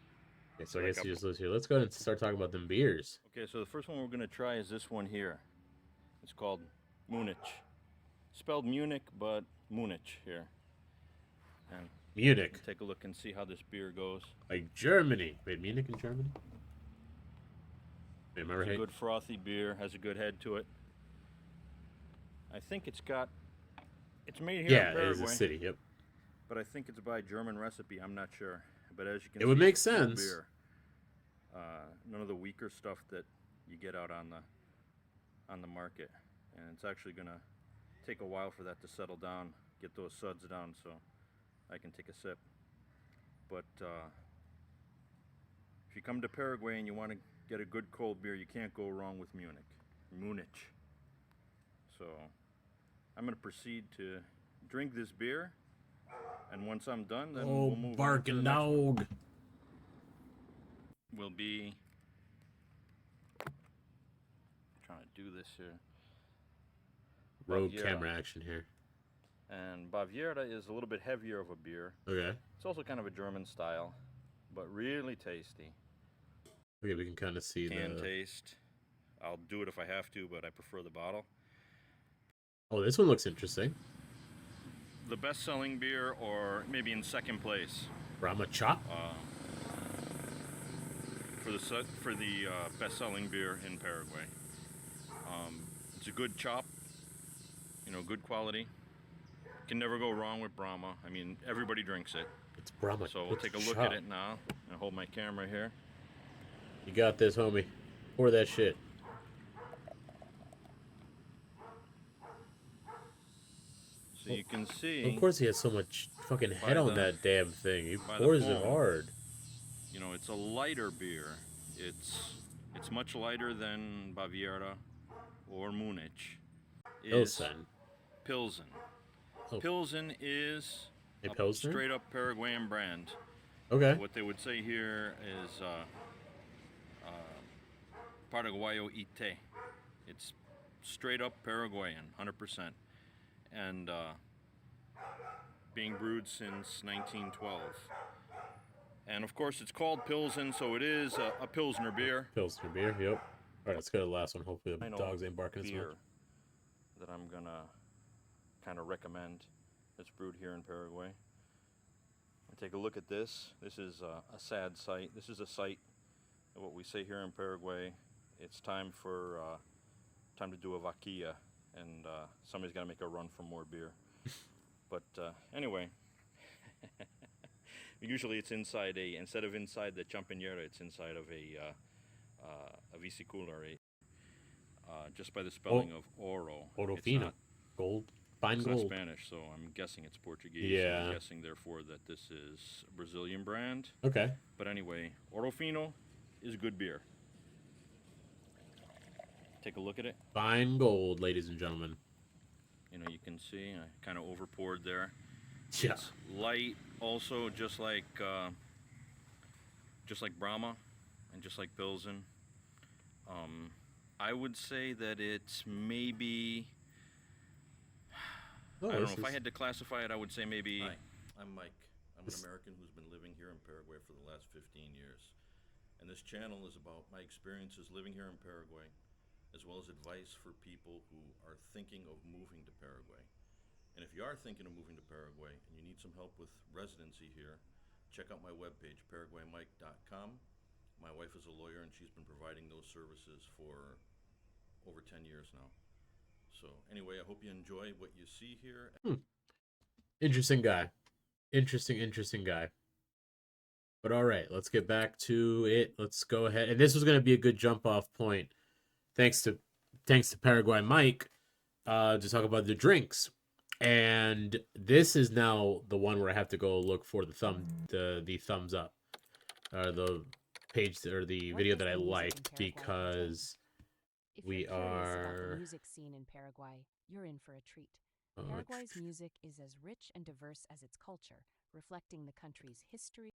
Okay, so I guess you just listen here. Let's go ahead and start talking about them beers. Okay, so the first one we're going to try is this one here. It's called Munich. Spelled Munich, but Munich here. And Munich. Take a look and see how this beer goes. Like Germany. Wait, Munich in Germany? Wait, It's a good frothy beer. Has a good head to it. I think it's got... It's made here in Paraguay. Yeah, it is a city, yep. but I think it's by German recipe. I'm not sure. But as you can see, It would make it's cool sense. beer. None of the weaker stuff that you get out on the market, and it's actually gonna take a while for that to settle down, get those suds down, so I can take a sip. But if you come to Paraguay and you want to get a good cold beer, you can't go wrong with Munich. So I'm gonna proceed to drink this beer, and once I'm done, then we'll move on to the next one. dog. Will be trying to do this here. Road Baviera. camera action here. And Baviera is a little bit heavier of a beer. Okay. It's also kind of a German style, but really tasty. Okay, we can kind of see Can the... taste. I'll do it if I have to, but I prefer the bottle. Oh, this one looks interesting. The best-selling beer, or maybe in second place. Brahma Chop? For the best-selling beer in Paraguay. It's a good chop, you know, good quality. Can never go wrong with Brahma. I mean, everybody drinks it. It's Brahma. So we'll take a look at it now. I'll hold my camera here. You got this, homie. Pour that shit. So you can see. Of course he has so much fucking head on that damn thing. He by pours the it foam. hard. You know, it's a lighter beer. It's much lighter than Baviera or Munich. Pilsen. Pilsen. Oh. Pilsen is A a Pilsner? straight up Paraguayan brand. Okay. What they would say here is Paraguayo Ite. It's straight up Paraguayan, 100%. And being brewed since 1912. And of course it's called Pilsen, so it is a Pilsner beer. Pilsner beer, yep. Alright, let's go to the last one. Hopefully the I know dogs ain't barking as beer much. that I'm gonna kind of recommend that's brewed here in Paraguay. And take a look at this. This is a sad sight. This is a sight of what we say here in Paraguay. It's time for time to do a vaquilla, and somebody's got to make a run for more beer. But anyway, usually it's inside instead of inside the champagnera, it's inside of a vesicular, just by the spelling of oro. Oro It's fino. not- Gold. Fine It's gold. not Spanish, so I'm guessing it's Portuguese. Yeah. I'm guessing, therefore, that this is a Brazilian brand. Okay. But anyway, Oro Fino is a good beer. Take a look at it. Fine gold, ladies and gentlemen. You know, you can see I kind of over poured there. Yeah. It's light, also just like Brahma, and just like Pilsen. I would say that it's maybe. Oh, I don't this know if I is- had to classify it. I would say maybe. Hi, I'm Mike. I'm This- an American who's been living here in Paraguay for the last 15 years. And this channel is about my experiences living here in Paraguay, as well as advice for people who are thinking of moving to Paraguay. And if you are thinking of moving to Paraguay and you need some help with residency here, check out my webpage, paraguaymike.com. My wife is a lawyer and she's been providing those services for over 10 years now. So anyway, I hope you enjoy what you see here. Interesting guy. Interesting guy. But all right, let's get back to it. Let's go ahead. And this was going to be a good jump off point. Thanks to Paraguay Mike to talk about the drinks. And this is now the one where I have to go look for the thumbs up, or the page or the video that I liked, because If we you're curious about are. the music scene in Paraguay, you're in for a treat. Oh, Paraguay's music is as rich and diverse as its culture, reflecting the country's history.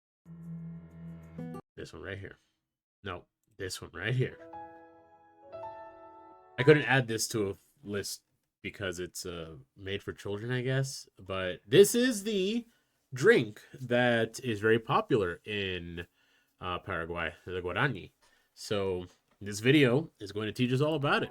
This one right here. No, this one right here. I couldn't add this to a list because it's made for children, I guess. But this is the drink that is very popular in Paraguay, the Guarani. So this video is going to teach us all about it.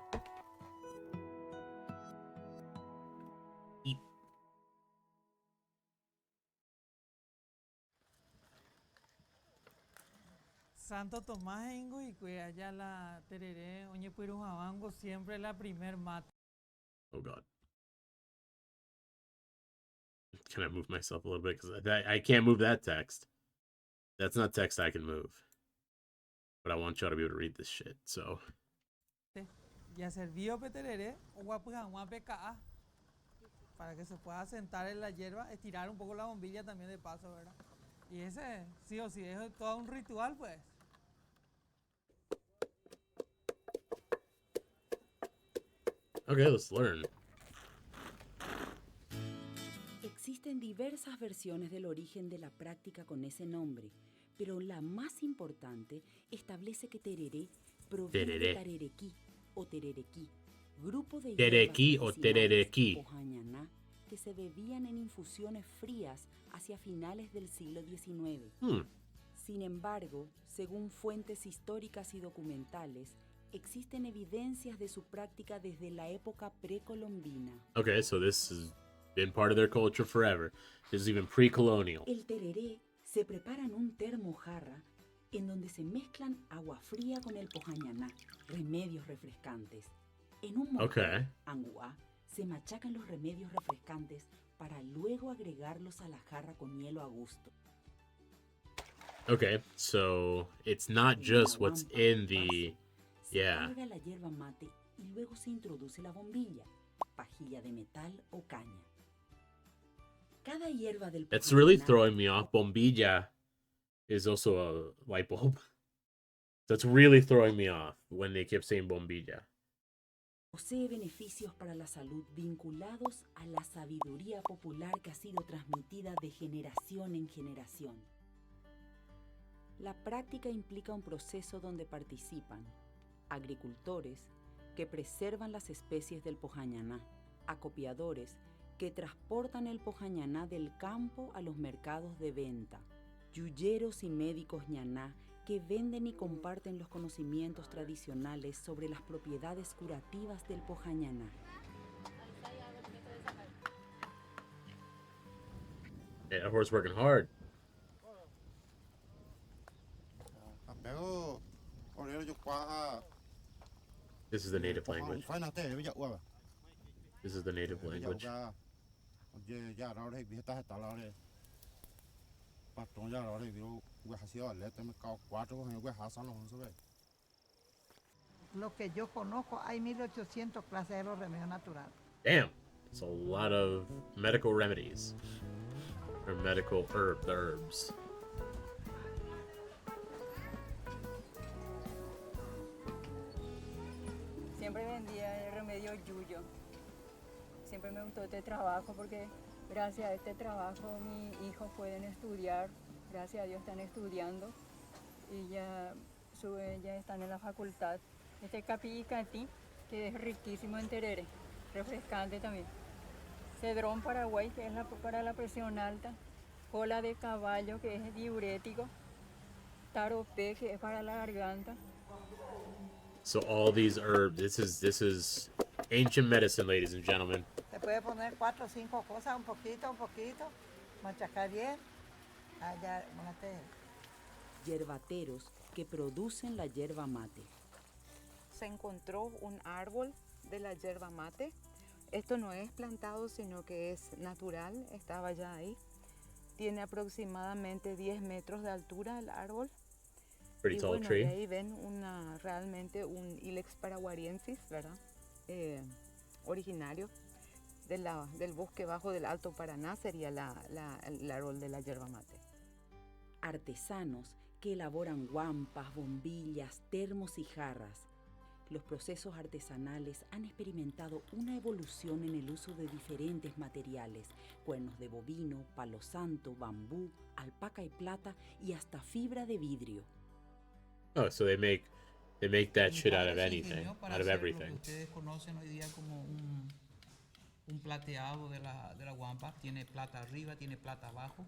Santo Tomás Engo y que allá la tereré, oñe puiru jabango siempre la primer mate. Oh God. Can I move myself a little bit? Because I can't move that text. That's not text I can move. But I want y'all to be able to read this shit, so. Ya servido peterere, para que se pueda sentar en la hierba, estirar un poco la bombilla también de paso, ¿verdad? Y ese, sí o sí, es todo un ritual, pues. Okay, let's learn. Existen diversas versiones del origen de la práctica con ese nombre, pero la más importante establece que tereré proviene de tarerequí o tererequí, grupo de Terequí o hierbas tererequí. o jañaná que se bebían en infusiones frías hacia finales del siglo XIX. Sin embargo, según fuentes históricas y documentales, existen evidencias de su práctica desde la época precolombina. Okay, so this has been part of their culture forever. This is even pre-colonial. El tereré se prepara en un termo jarra en donde se mezclan agua fría con el pojañaná, remedios refrescantes. En un motor, anguá, se machacan los remedios refrescantes para luego agregarlos a la jarra con hielo a gusto. Okay, so it's not just what's in the... Se carga la hierba mate y luego se introduce la bombilla, pajilla de metal o caña. Cada hierba del That's really throwing me off. Bombilla is also a light bulb. That's really throwing me off when they kept saying bombilla. Posee beneficios para la salud vinculados a la sabiduría popular que ha sido transmitida de generación en generación. La práctica implica un proceso donde participan agricultores que preservan las especies del pojañaná, acopiadores que transportan el pojañaná del campo a los mercados de venta, yuyeros y médicos ñaná que venden y comparten los conocimientos tradicionales sobre las propiedades curativas del pojañaná. Yeah, that horse working hard. This is the native language. This is the native language. Lo que yo conozco, hay 1800 clases de los remedios naturales. Damn, it's a lot of medical remedies. Or medical herbs. Siempre vendía el remedio yuyo. Siempre me gustó este trabajo porque gracias a este trabajo mis hijos pueden estudiar. Gracias a Dios están estudiando y ya están en la facultad. Este capillicatí, que es riquísimo en terere, refrescante también. Cedrón Paraguay, que es para la presión alta. Cola de caballo, que es diurético. Taropé, que es para la garganta. So all these herbs, this is ancient medicine, ladies and gentlemen. Se puede poner 4 o 5 cosas, un poquito, machacar bien. Allá, Yerbateros que producen la yerba mate. Se encontró un árbol de la yerba mate. Esto no es plantado, sino que es natural, estaba ya ahí. Tiene aproximadamente 10 metros de altura el árbol. Pretty tall tree. Y ahí ven realmente un Ilex paraguariensis, ¿verdad? Originario del bosque bajo del Alto Paraná, sería el árbol de la yerba mate. Artesanos que elaboran guampas, bombillas, termos y jarras. Los procesos artesanales han experimentado una evolución en el uso de diferentes materiales, cuernos de bovino, palo santo, bambú, alpaca y plata y hasta fibra de vidrio. Oh, so they make that shit out of anything, out of everything. Lo que ustedes conocen hoy día como un plateado de la guampa, tiene plata arriba, tiene plata abajo.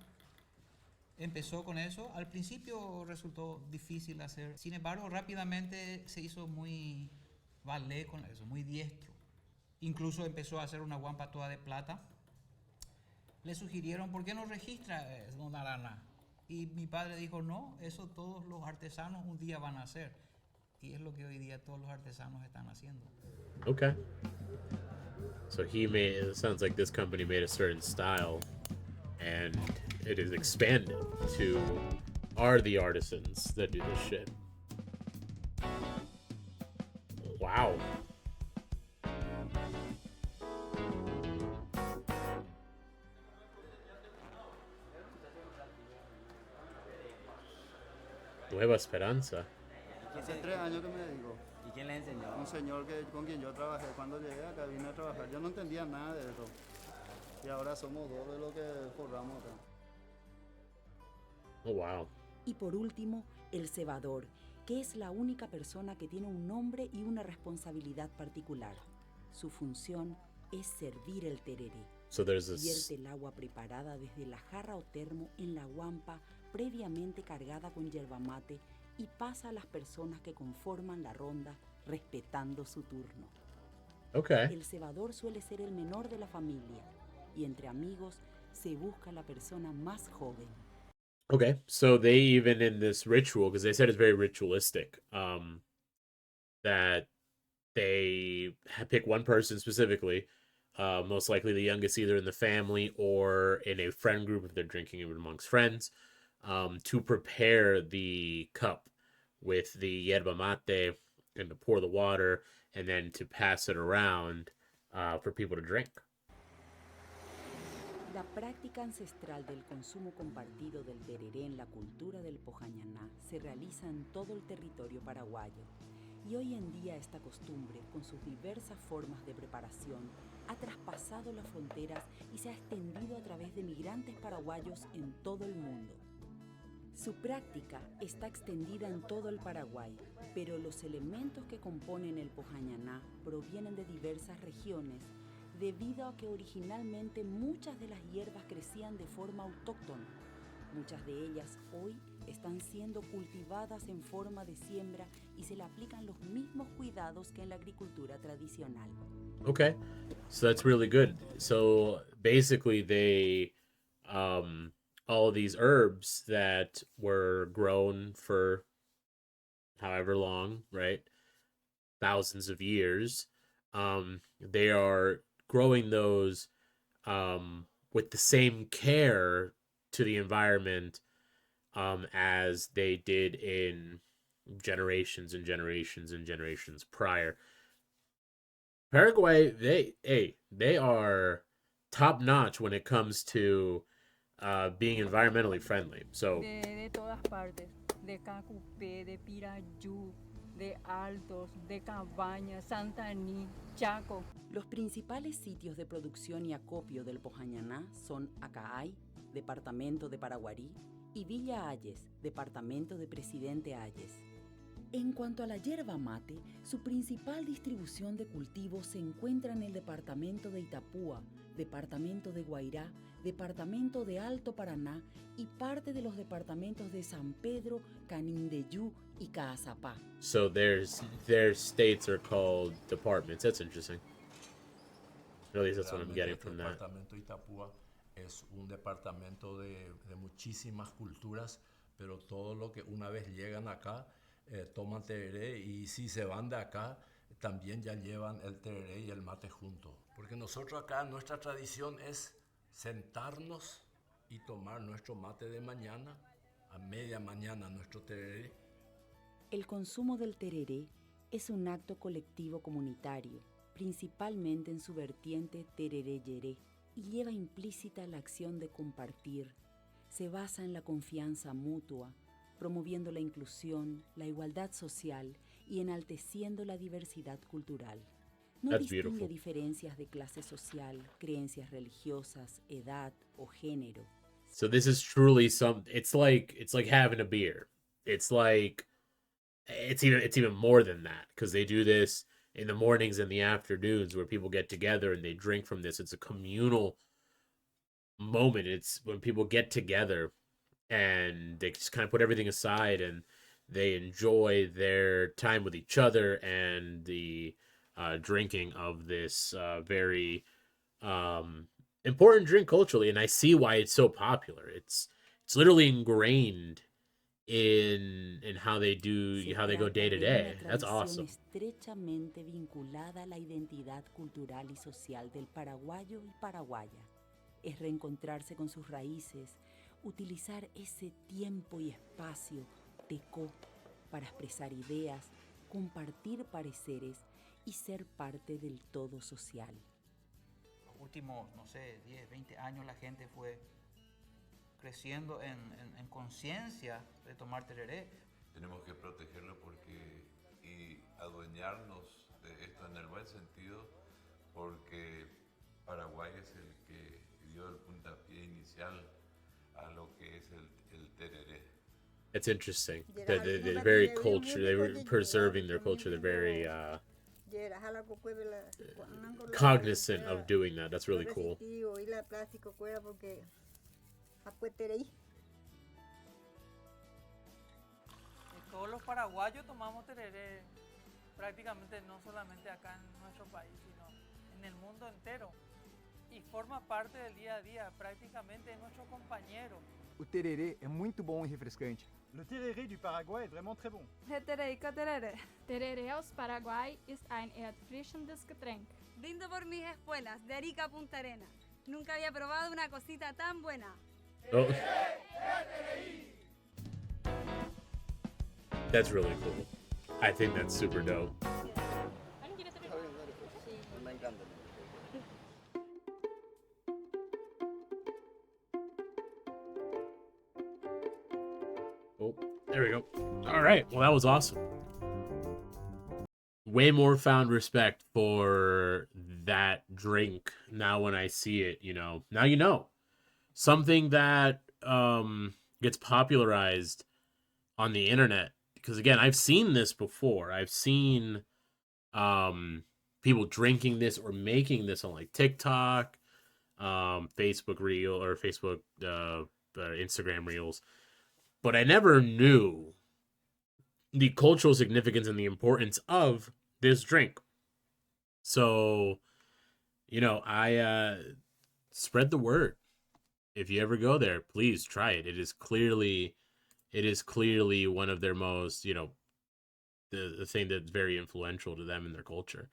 Empezó con eso, al principio resultó difícil hacer, sin embargo rápidamente se hizo muy balé con eso, muy diestro. Incluso empezó a hacer una guampa toda de plata. Le sugirieron, ¿por qué no registra don Arana? Y mi padre dijo, no, eso todos los artesanos un día van a hacer. Y es lo que hoy día todos los artesanos están haciendo. Okay. So it sounds like this company made a certain style and it is expanded to are the artisans that do this shit. Wow. Nueva Esperanza. Hace 3 años que me dedico. ¿Y quién le enseñó? Un señor con quien yo trabajé. Cuando llegué acá vine a trabajar. Yo no entendía nada de eso. Y ahora somos dos de lo que forramos acá. Oh, wow. Y por último, el cebador, que es la única persona que tiene un nombre y una responsabilidad particular. Su función es servir el tereré. So there's this... Vierte el agua preparada desde la jarra o termo en la guampa previamente cargada con yerba mate y pasa a las personas que conforman la ronda respetando su turno. Okay. El cebador suele ser el menor de la familia y entre amigos se busca la persona más joven. Okay, so they even in this ritual, because they said it's very ritualistic, that they pick one person specifically, most likely the youngest, either in the family or in a friend group if they're drinking it amongst friends, to prepare the cup with the yerba mate and to pour the water and then to pass it around for people to drink. La práctica ancestral del consumo compartido del tereré en la cultura del Pojañaná se realiza en todo el territorio paraguayo y hoy en día esta costumbre, con sus diversas formas de preparación, ha traspasado las fronteras y se ha extendido a través de migrantes paraguayos en todo el mundo. Su práctica está extendida en todo el Paraguay, pero los elementos que componen el Pojañaná provienen de diversas regiones, debido a que originalmente muchas de las hierbas crecían de forma autóctona. Muchas de ellas hoy están siendo cultivadas en forma de siembra y se le aplican los mismos cuidados que en la agricultura tradicional. Okay, so that's really good. So basically they, all these herbs that were grown for however long, right? Thousands of years, they are growing those with the same care to the environment as they did in generations and generations and generations prior. Paraguay, they are top notch when it comes to being environmentally friendly. So de todas partes, de Cacupé, de Pirayú, de Altos, de Cabañas, Santaní, Chaco. Los principales sitios de producción y acopio del Pojañaná son Acaay, departamento de Paraguarí, y Villa Ayes, departamento de Presidente Ayes. En cuanto a la yerba mate, su principal distribución de cultivos se encuentra en el departamento de Itapúa, departamento de Guairá, departamento de Alto Paraná y parte de los departamentos de San Pedro, Canindeyú y Caazapá. So their states are called departments. That's interesting. At least that's what I'm getting from that. El departamento de Itapúa es un departamento de muchísimas culturas, pero todo lo que una vez llegan acá toman tereré y si se van de acá también ya llevan el tereré y el mate juntos. Porque nosotros acá nuestra tradición es sentarnos y tomar nuestro mate de mañana, a media mañana nuestro tereré. El consumo del tereré es un acto colectivo comunitario, principalmente en su vertiente tereré-yeré, y lleva implícita la acción de compartir. Se basa en la confianza mutua, promoviendo la inclusión, la igualdad social y enalteciendo la diversidad cultural. No distingue diferencias de clase social, creencias religiosas, edad o género. So this is truly it's like having a beer. It's even more than that, because they do this in the mornings and the afternoons where people get together and they drink from this. It's a communal moment. It's when people get together and they just kind of put everything aside and they enjoy their time with each other and the drinking of this very important drink culturally. And I see why it's so popular. It's literally ingrained in how they go day to day. That's awesome. Estrechamente vinculada a la identidad cultural y social del paraguayo y paraguaya. es reencontrarse con sus raíces, utilizar ese tiempo y espacio tecó para expresar ideas, compartir pareceres y ser parte del todo social. Los últimos, no sé, 10, 20 años la gente fue creciendo en conciencia de tomar tereré. Tenemos que protegerlo y adueñarnos de esto en el buen sentido, porque Paraguay es el que dio el puntapié inicial a lo que es el tereré. It's interesting that they're very culture. They were preserving their culture. They're very cognizant of doing that. That's really cool. Todos los paraguayos tomamos tereré, prácticamente no solamente acá en nuestro país, sino en el mundo entero. E forma parte do dia a dia, praticamente é nosso companheiro. O tereré é muito bom e refrescante. Le tereré du Paraguay est vraiment très bon. Tereré. Tereré aus Paraguay ist ein erfrischendes Getränk. Brindo por mis espuelas, de Arica a Punta Arenas. Nunca había probado una cosita tan buena. Oh. That's really cool. I think that's super dope. Oh, there we go. All right. Well, that was awesome. Way more found respect for that drink now when I see it, you know. Now you know. Something that gets popularized on the internet. Because, again, I've seen this before. I've seen people drinking this or making this on, like, TikTok, Facebook Reel, or Facebook, Instagram Reels. But I never knew the cultural significance and the importance of this drink. So, you know, I spread the word. If you ever go there, please try it. It is clearly one of their most, you know, the thing that's very influential to them in their culture.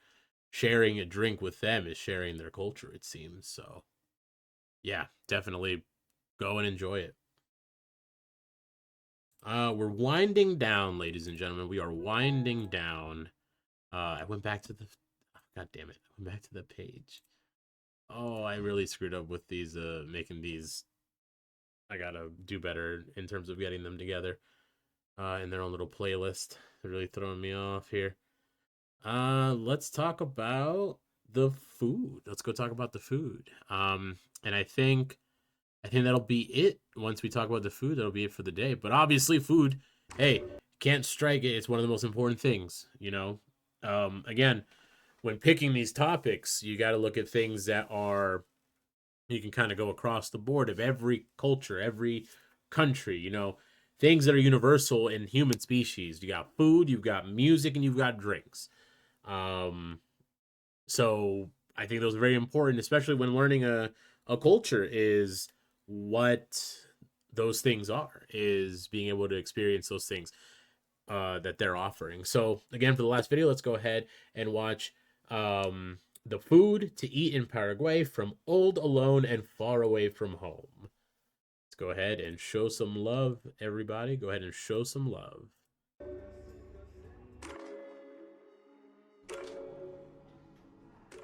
Sharing a drink with them is sharing their culture, it seems. So, yeah, definitely go and enjoy it. We're winding down, ladies and gentlemen. We are winding down. I went back to the... God damn it. I went back to the page. Oh, I really screwed up with these, making these... I gotta do better in terms of getting them together in their own little playlist. They're really throwing me off here. Let's talk about the food. Let's go talk about the food. And I think that'll be it. Once we talk about the food, that'll be it for the day. But obviously, food, hey, can't strike it. It's one of the most important things, you know. Again, when picking these topics, you got to look at things that are, you can kind of go across the board of every culture, every country, you know, things that are universal in human species. You got food, you've got music, and you've got drinks. So I think those are very important, especially when learning a culture, is what those things are, is being able to experience those things that they're offering. So again, for the last video, let's go ahead and watch the food to eat in Paraguay from old, alone, and far away from home. Let's go ahead and show some love, everybody. Go ahead and show some love.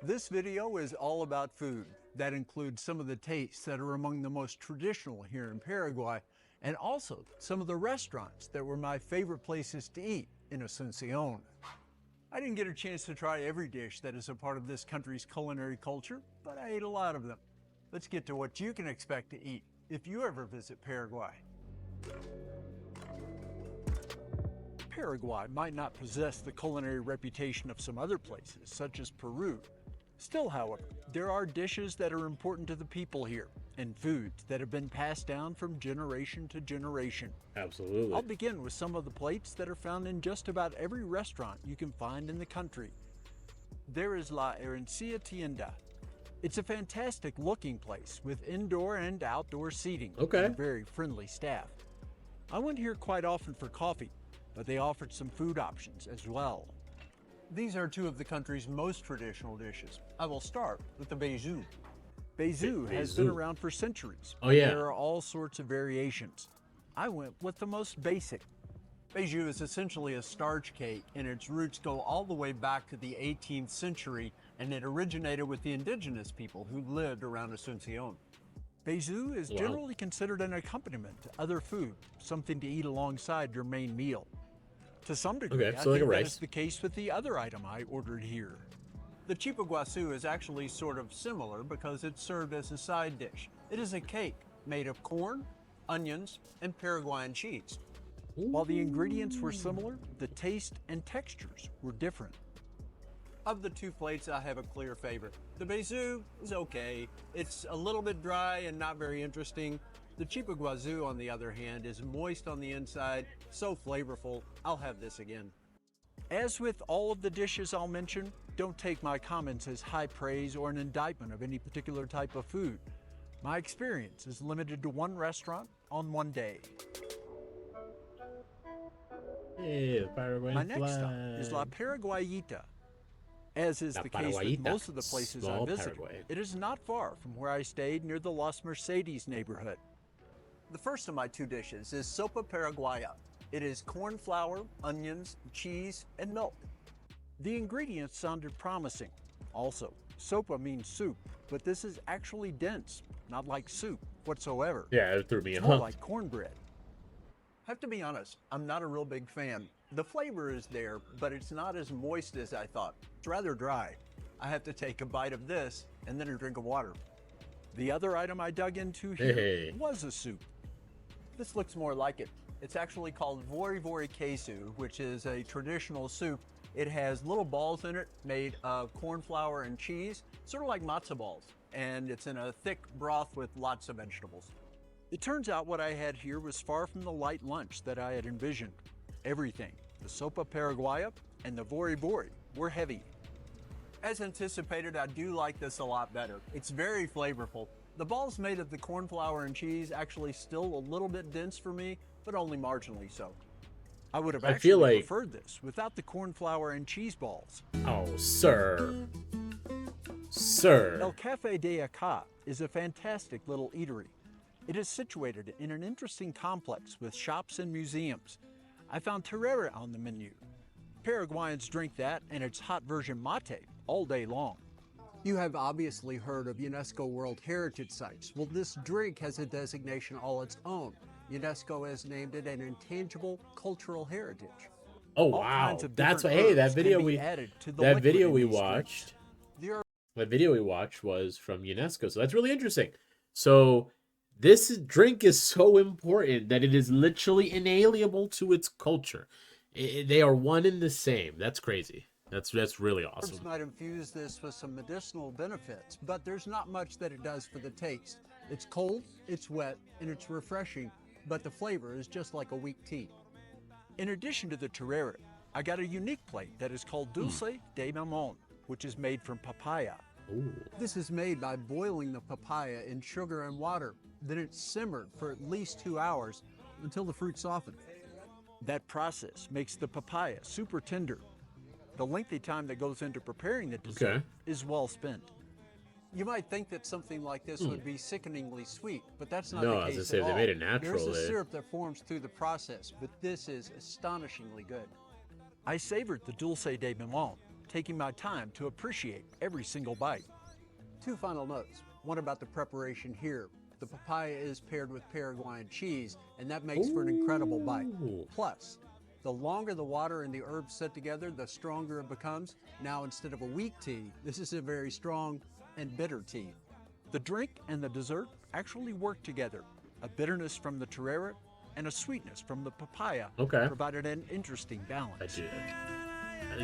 This video is all about food. That includes some of the tastes that are among the most traditional here in Paraguay, and also some of the restaurants that were my favorite places to eat in Asuncion. I didn't get a chance to try every dish that is a part of this country's culinary culture, but I ate a lot of them. Let's get to what you can expect to eat if you ever visit Paraguay. Paraguay might not possess the culinary reputation of some other places, such as Peru. Still, however, there are dishes that are important to the people here, and foods that have been passed down from generation to generation. Absolutely. I'll begin with some of the plates that are found in just about every restaurant you can find in the country. There is La Herencia Tienda. It's a fantastic looking place with indoor and outdoor seating and a very friendly staff. I went here quite often for coffee, but they offered some food options as well. These are two of the country's most traditional dishes. I will start with the beiju. Bezu has been around for centuries. Oh, yeah. There are all sorts of variations. I went with the most basic. Bezu is essentially a starch cake, and its roots go all the way back to the 18th century, and it originated with the indigenous people who lived around Asuncion. Bezu is generally considered an accompaniment to other food, something to eat alongside your main meal. To some degree, Okay, I so like think a that rice. is the case with the other item I ordered here. The chipa guasu is actually sort of similar because it's served as a side dish. It is a cake made of corn, onions, and Paraguayan cheese. While the ingredients were similar, the taste and textures were different. Of the two plates, I have a clear favorite. The bezu is okay. It's a little bit dry and not very interesting. The chipa guazu, on the other hand, is moist on the inside, so flavorful. I'll have this again. As with all of the dishes I'll mention, don't take my comments as high praise or an indictment of any particular type of food. My experience is limited to one restaurant on one day. Hey, the Paraguayan My next stop flag. is La Paraguayita. As is La the case with Paraguayita, most of the places I small visited, Paraguay. it is not far from where I stayed near the Las Mercedes neighborhood. The first of my two dishes is sopa paraguaya. It is corn flour, onions, cheese, and milk. The ingredients sounded promising. Also, sopa means soup, but this is actually dense, not like soup whatsoever. Yeah, it threw me It's off. more like cornbread. I have to be honest, I'm not a real big fan. The flavor is there, but it's not as moist as I thought. It's rather dry. I have to take a bite of this and then a drink of water. The other item I dug into here was a soup. This looks more like it. It's actually called vori vori queso, which is a traditional soup. It has little balls in it made of corn flour and cheese, sort of like matzo balls, and it's in a thick broth with lots of vegetables. It turns out what I had here was far from the light lunch that I had envisioned. Everything, the sopa paraguaya and the vori vori, were heavy. As anticipated, I do like this a lot better. It's very flavorful. The balls made of the corn flour and cheese actually still a little bit dense for me, but only marginally so. I would have I actually feel like- preferred this without the corn flour and cheese balls. Oh, sir. Sir. El Cafe de Acá is a fantastic little eatery. It is situated in an interesting complex with shops and museums. I found tereré on the menu. Paraguayans drink that and its hot version mate all day long. You have obviously heard of UNESCO World Heritage Sites. Well, this drink has a designation all its own. UNESCO has named it an intangible cultural heritage. Oh All wow, kinds of that's what. different Hey, that herbs can video be we added to the that liquid video in we these drinks. watched. The That video we watched was from UNESCO, so that's really interesting. So this drink is so important that it is literally inalienable to its culture. They are one and the same. That's crazy. That's really herbs awesome. might infuse this with some medicinal benefits, but there's not much that it does for the taste. It's cold, it's wet, and it's refreshing, but the flavor is just like a weak tea. In addition to the tereré, I got a unique plate that is called dulce de mamón, which is made from papaya. Ooh. This is made by boiling the papaya in sugar and water. Then it's simmered for at least 2 hours until the fruit softens. That process makes the papaya super tender. The lengthy time that goes into preparing the dessert is well spent. You might think that something like this would be sickeningly sweet, but that's not No, the I was case gonna say, at they all. made it natural There's a there. syrup that forms through the process, but this is astonishingly good. I savored the dulce de mamón, taking my time to appreciate every single bite. Two final notes. One about the preparation here. The papaya is paired with Paraguayan cheese, and that makes for an incredible bite. Plus, the longer the water and the herbs sit together, the stronger it becomes. Now, instead of a weak tea, this is a very strong and bitter tea. The drink and the dessert actually work together. A bitterness from the tereré and a sweetness from the papaya provided an interesting balance.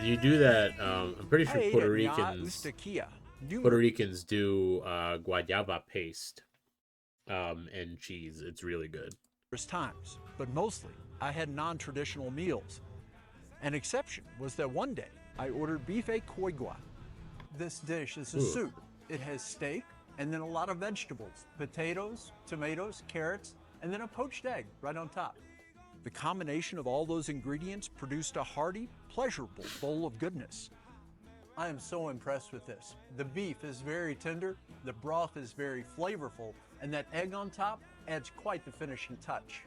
You do that. I'm pretty I sure ate Puerto at Nya Ricans. Ustaquia. Puerto Ricans do guayaba paste and cheese. It's really good. Times, but mostly I had non-traditional meals. An exception was that one day I ordered bife coigua. This dish is a Ooh. soup. It has steak and then a lot of vegetables, potatoes, tomatoes, carrots, and then a poached egg right on top. The combination of all those ingredients produced a hearty, pleasurable bowl of goodness. I am so impressed with this. The beef is very tender, the broth is very flavorful, and that egg on top adds quite the finishing touch.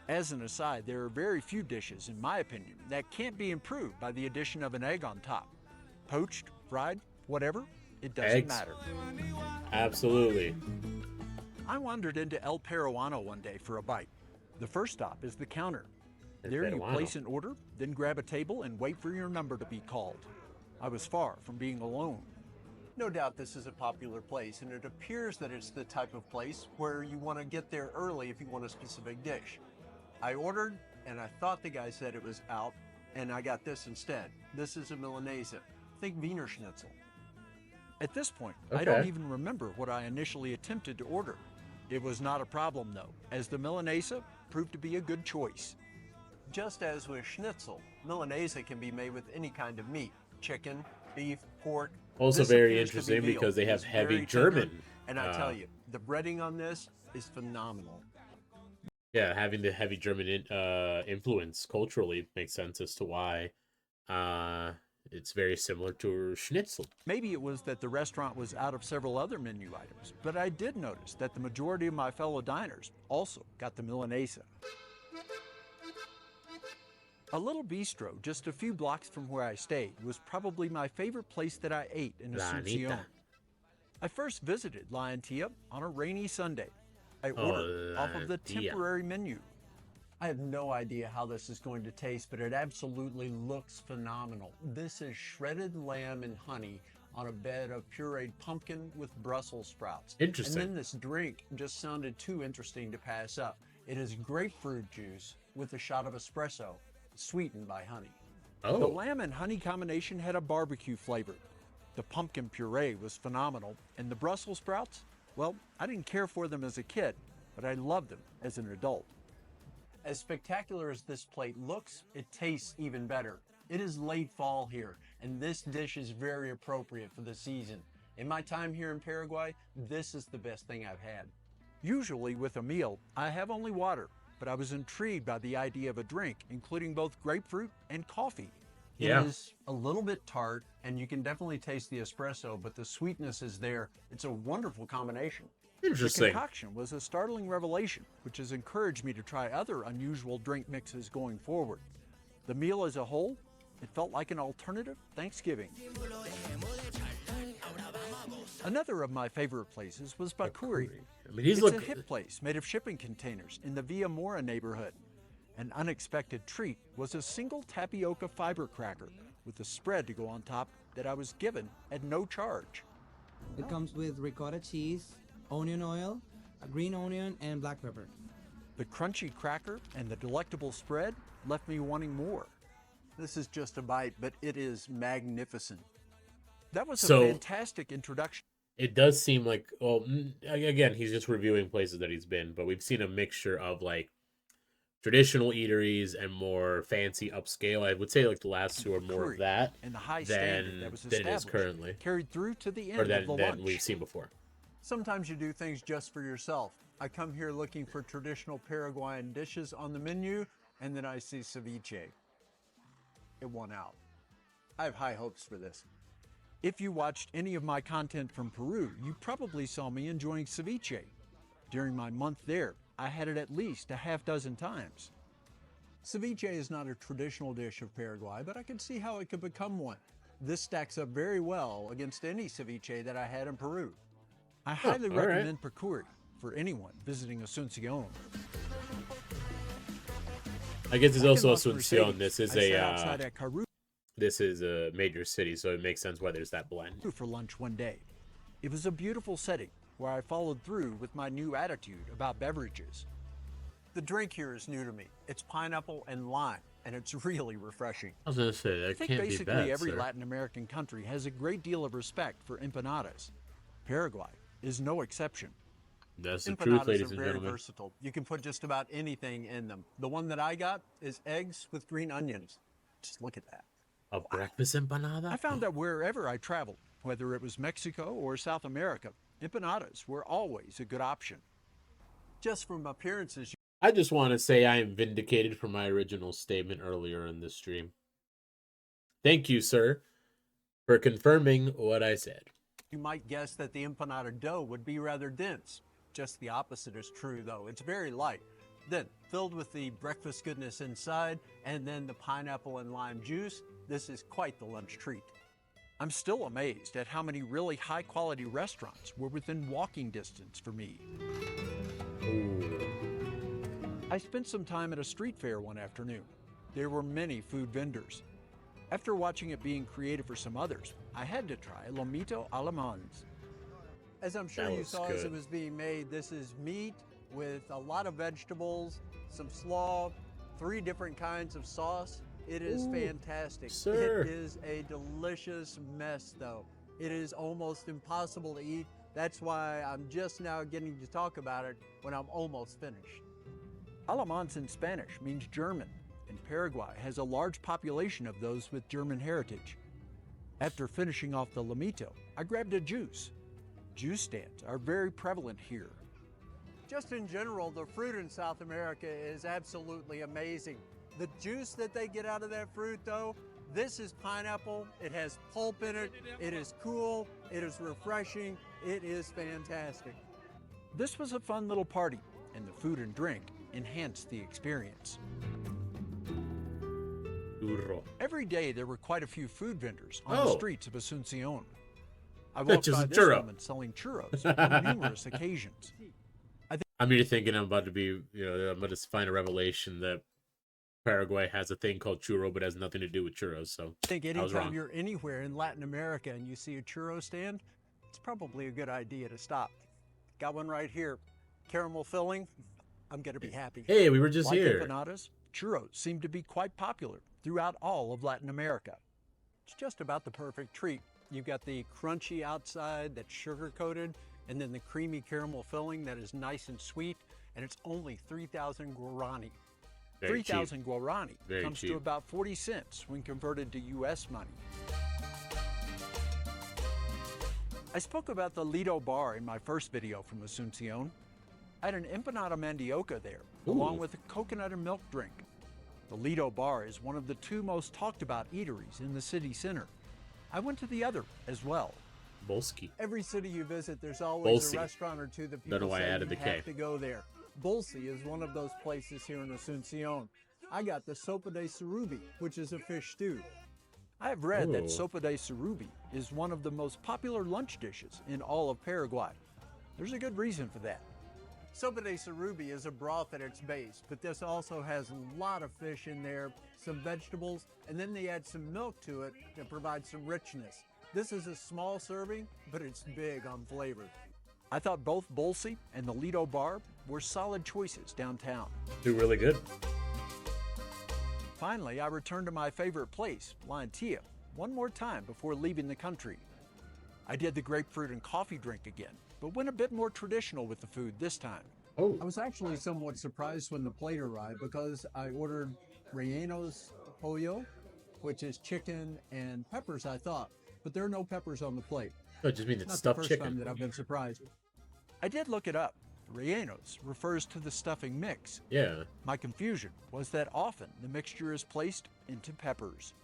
As an aside, there are very few dishes, in my opinion, that can't be improved by the addition of an egg on top. Poached, fried, whatever, it doesn't Eggs. matter. Absolutely. I wandered into El Peruano one day for a bite. The first stop is the counter. There you Peruano. place an order, then grab a table and wait for your number to be called. I was far from being alone. No doubt this is a popular place, and it appears that it's the type of place where you want to get there early if you want a specific dish. I ordered, and I thought the guy said it was out, and I got this instead. This is a Milanese. Think Wiener Schnitzel. At this point, I don't Okay. even remember what I initially attempted to order. It was not a problem though, as the Milanese proved to be a good choice. Just as with schnitzel, Milanese can be made with any kind of meat: chicken, beef, pork. Also This very appears to be interesting veal. because they It have is heavy very tender, German. and I tell you, the breading on this is phenomenal. Yeah, having the heavy German influence culturally makes sense as to why it's very similar to schnitzel. Maybe it was that the restaurant was out of several other menu items, but I did notice that the majority of my fellow diners also got the Milanese. A little bistro just a few blocks from where I stayed was probably my favorite place that I ate in La Asuncion. Anita. I first visited La Antilla on a rainy Sunday. I Oh, ordered La off of the Antilla. temporary menu. I have no idea how this is going to taste, but it absolutely looks phenomenal. This is shredded lamb and honey on a bed of pureed pumpkin with Brussels sprouts. Interesting. And then this drink just sounded too interesting to pass up. It is grapefruit juice with a shot of espresso, sweetened by honey. Oh. The lamb and honey combination had a barbecue flavor. The pumpkin puree was phenomenal, and the Brussels sprouts, well, I didn't care for them as a kid, but I loved them as an adult. As spectacular as this plate looks, it tastes even better. It is late fall here, and this dish is very appropriate for the season. In my time here in Paraguay, this is the best thing I've had. Usually with a meal, I have only water, but I was intrigued by the idea of a drink, including both grapefruit and coffee. Yeah. It is a little bit tart, and you can definitely taste the espresso, but the sweetness is there. It's a wonderful combination. Interesting. The concoction was a startling revelation, which has encouraged me to try other unusual drink mixes going forward. The meal as a whole, it felt like an alternative Thanksgiving. Another of my favorite places was Bakuri. I mean, he's It's a look. hip place made of shipping containers in the Villa Mora neighborhood. An unexpected treat was a single tapioca fiber cracker with a spread to go on top that I was given at no charge. It comes with ricotta cheese, onion oil, a green onion, and black pepper. The crunchy cracker and the delectable spread left me wanting more. This is just a bite, but it is magnificent. That was a So- fantastic introduction. It does seem like, well, again, he's just reviewing places that he's been, but we've seen a mixture of like traditional eateries and more fancy upscale. I would say like the last two are more Bakuri of that and the high standard than that was it is established currently, carried through to the or end than of the than lunch. we've seen before. Sometimes you do things just for yourself. I come here looking for traditional Paraguayan dishes on the menu, and then I see ceviche. It won out. I have high hopes for this. If you watched any of my content from Peru, you probably saw me enjoying ceviche. During my month there, I had it at least a half dozen times. Ceviche is not a traditional dish of Paraguay, but I can see how it could become one. This stacks up very well against any ceviche that I had in Peru. I highly all right. recommend Pakuri for anyone visiting Asuncion. I guess it's Back in also Las Asuncion. Mercedes, This is I sat outside a at Caru this is a major city, so it makes sense why there's that blend. for lunch one day. It was a beautiful setting where I followed through with my new attitude about beverages. The drink here is new to me. It's pineapple and lime, and it's really refreshing. I was gonna say that I think can't be basically bad, every sir. Latin American country has a great deal of respect for empanadas. Paraguay is no exception. That's the truth, Empanadas ladies are and very gentlemen. versatile. You can put just about anything in them. The one that I got is eggs with green onions. Just look at that. A breakfast empanada? I found that wherever I traveled, whether it was Mexico or South America, empanadas were always a good option. Just from appearances, I just want to say I am vindicated for my original statement earlier in this stream. Thank you, sir. for confirming what I said. You might guess that the empanada dough would be rather dense. Just the opposite is true, though. It's very light. Then, filled with the breakfast goodness inside, and then the pineapple and lime juice, this is quite the lunch treat. I'm still amazed at how many really high-quality restaurants were within walking distance for me. I spent some time at a street fair one afternoon. There were many food vendors. After watching it being created for some others, I had to try lomito alemans. As I'm sure you saw as it was being made, this is meat with a lot of vegetables, some slaw, 3 different kinds of sauce. It is fantastic. Sir. It is a delicious mess, though. It is almost impossible to eat. That's why I'm just now getting to talk about it when I'm almost finished. Alemans in Spanish means German, and Paraguay has a large population of those with German heritage. After finishing off the lomito, I grabbed a juice. Juice stands are very prevalent here. Just in general, the fruit in South America is absolutely amazing. The juice that they get out of that fruit, though, this is pineapple. It has pulp in it. It is cool. It is refreshing. It is fantastic. This was a fun little party, and the food and drink enhanced the experience. Churro. Every day there were quite a few food vendors on the streets of Asuncion. I That's walked just by a this churro. woman selling churros on numerous occasions. I'm here thinking I'm about to be, I'm going to find a revelation that Paraguay has a thing called churro, but has nothing to do with churros. So I think I was anytime wrong. you're anywhere in Latin America and you see a churro stand, it's probably a good idea to stop. Got one right here. Caramel filling. I'm going to be happy. Hey, we were just like here. Empanadas, churros seem to be quite popular throughout all of Latin America. It's just about the perfect treat. You've got the crunchy outside that's sugar-coated, and then the creamy caramel filling that is nice and sweet, and it's only 3,000 guarani. Very 3,000 cheap. guarani Very comes cheap. to about 40 cents when converted to U.S. money. I spoke about the Lido Bar in my first video from Asuncion. I had an empanada mandioca there, along with a coconut and milk drink. The Lido Bar is one of the 2 most talked about eateries in the city center. I went to the other as well. Bolski. Every city you visit, there's always Bolsi. a restaurant or 2 that Don't know people why I say added you the K. have to go there. Bolsi is one of those places here in Asuncion. I got the sopa de surubi, which is a fish stew. I have read that Ooh. sopa de surubi is one of the most popular lunch dishes in all of Paraguay. There's a good reason for that. Sopa de surubi is a broth at its base, but this also has a lot of fish in there, some vegetables, and then they add some milk to it to provide some richness. This is a small serving, but it's big on flavor. I thought both Bolsi and the Lido Bar were solid choices downtown. Do really good. Finally, I returned to my favorite place, Lantia, one more time before leaving the country. I did the grapefruit and coffee drink again, but went a bit more traditional with the food this time. I was actually somewhat surprised when the plate arrived because I ordered rellenos pollo, which is chicken and peppers, I thought, but there are no peppers on the plate. Oh, it just means it's Not stuffed the first chicken. time that I've been surprised. I did look it up. Rellenos refers to the stuffing mix. Yeah. My confusion was that often the mixture is placed into peppers.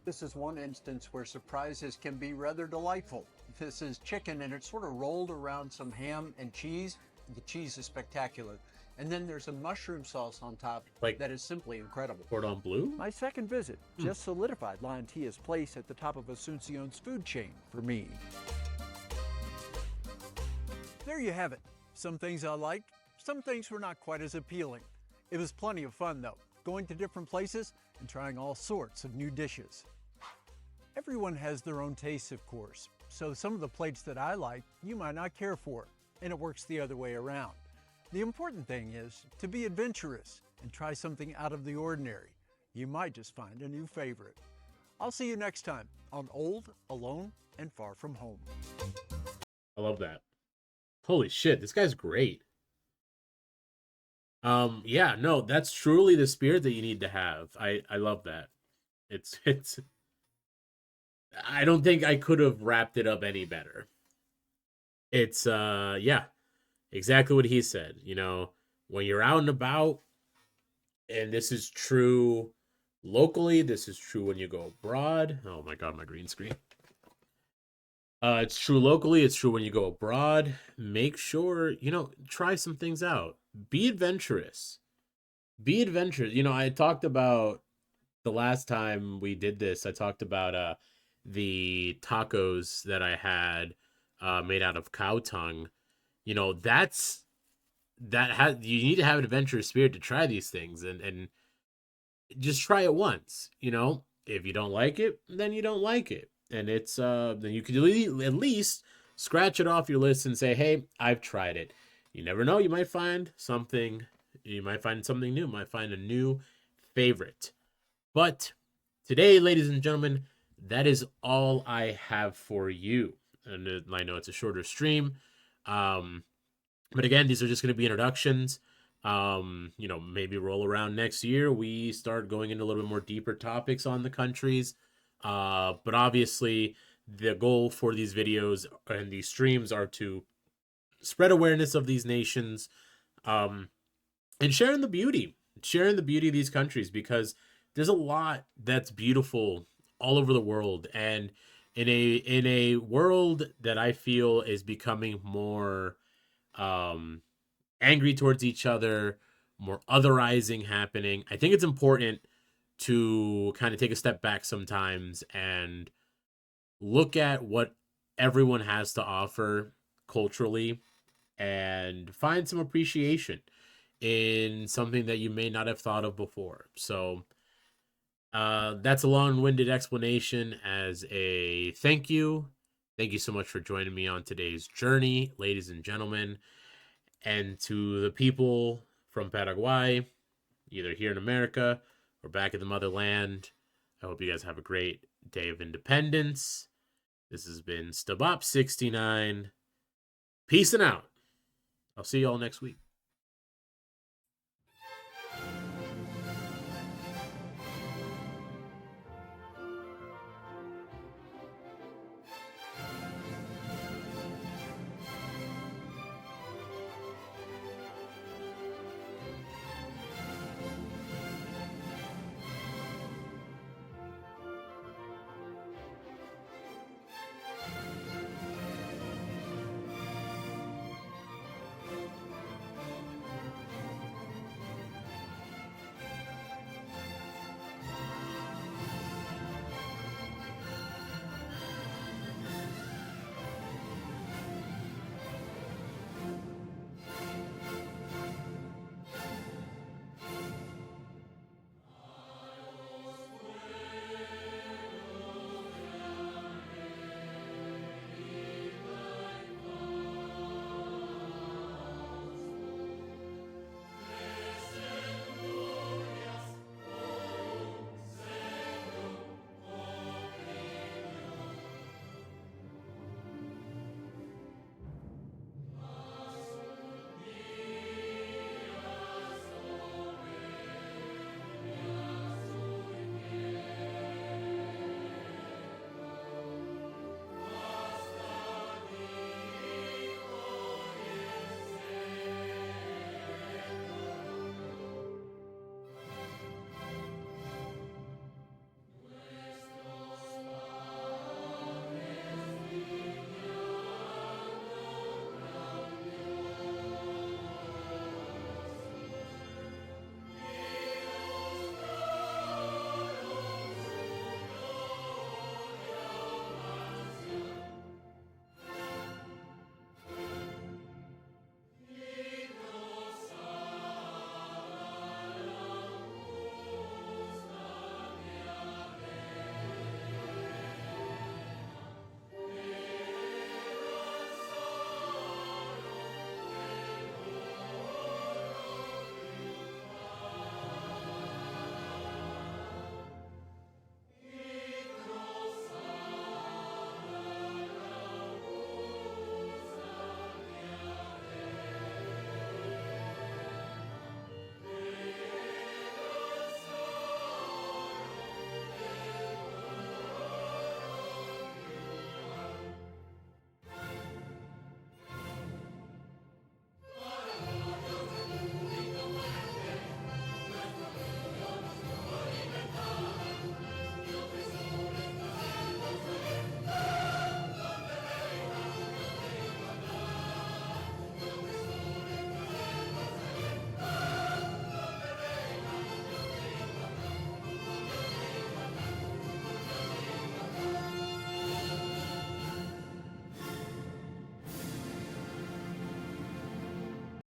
This is one instance where surprises can be rather delightful. This is chicken and it's sort of rolled around some ham and cheese. The cheese is spectacular. And then there's a mushroom sauce on top that is simply incredible. Cordon bleu? My second visit just solidified Lantia's place at the top of Asuncion's food chain for me. There you have it. Some things I liked, some things were not quite as appealing. It was plenty of fun though, going to different places and trying all sorts of new dishes. Everyone has their own tastes, of course, so some of the plates that I like, you might not care for, and it works the other way around. The important thing is to be adventurous and try something out of the ordinary. You might just find a new favorite. I'll see you next time on Old, Alone, and Far From Home. I love that. Holy shit, this guy's great. Yeah, no, that's truly the spirit that you need to have. I love that. It's I don't think I could have wrapped it up any better. It's yeah, exactly what he said. You know, when you're out and about, and this is true locally, this is true when you go abroad. Oh my god, my green screen. It's true locally. It's true when you go abroad. Make sure, try some things out. Be adventurous. Be adventurous. I talked about the last time we did this. I talked about the tacos that I had made out of cow tongue. That's you need to have an adventurous spirit to try these things, and just try it once. If you don't like it, then you don't like it, and it's then you could at least scratch it off your list and say, hey, I've tried it. You never know, you might find something. You might find something new. Might find a new favorite. But today, ladies and gentlemen, that is all I have for you. And I know it's a shorter stream. But again, these are just going to be introductions. Maybe roll around next year, we start going into a little bit more deeper topics on the countries. But obviously, the goal for these videos and these streams are to spread awareness of these nations, and sharing the beauty of these countries, because there's a lot that's beautiful all over the world, and in a world that I feel is becoming more angry towards each other, more otherizing happening. I think it's important to kind of take a step back sometimes and look at what everyone has to offer culturally and find some appreciation in something that you may not have thought of before. So that's a long-winded explanation as a thank you. Thank you so much for joining me on today's journey, ladies and gentlemen. And to the people from Paraguay, either here in America or back in the motherland, I hope you guys have a great day of independence. This has been Stabop69. Peace and out. I'll see you all next week.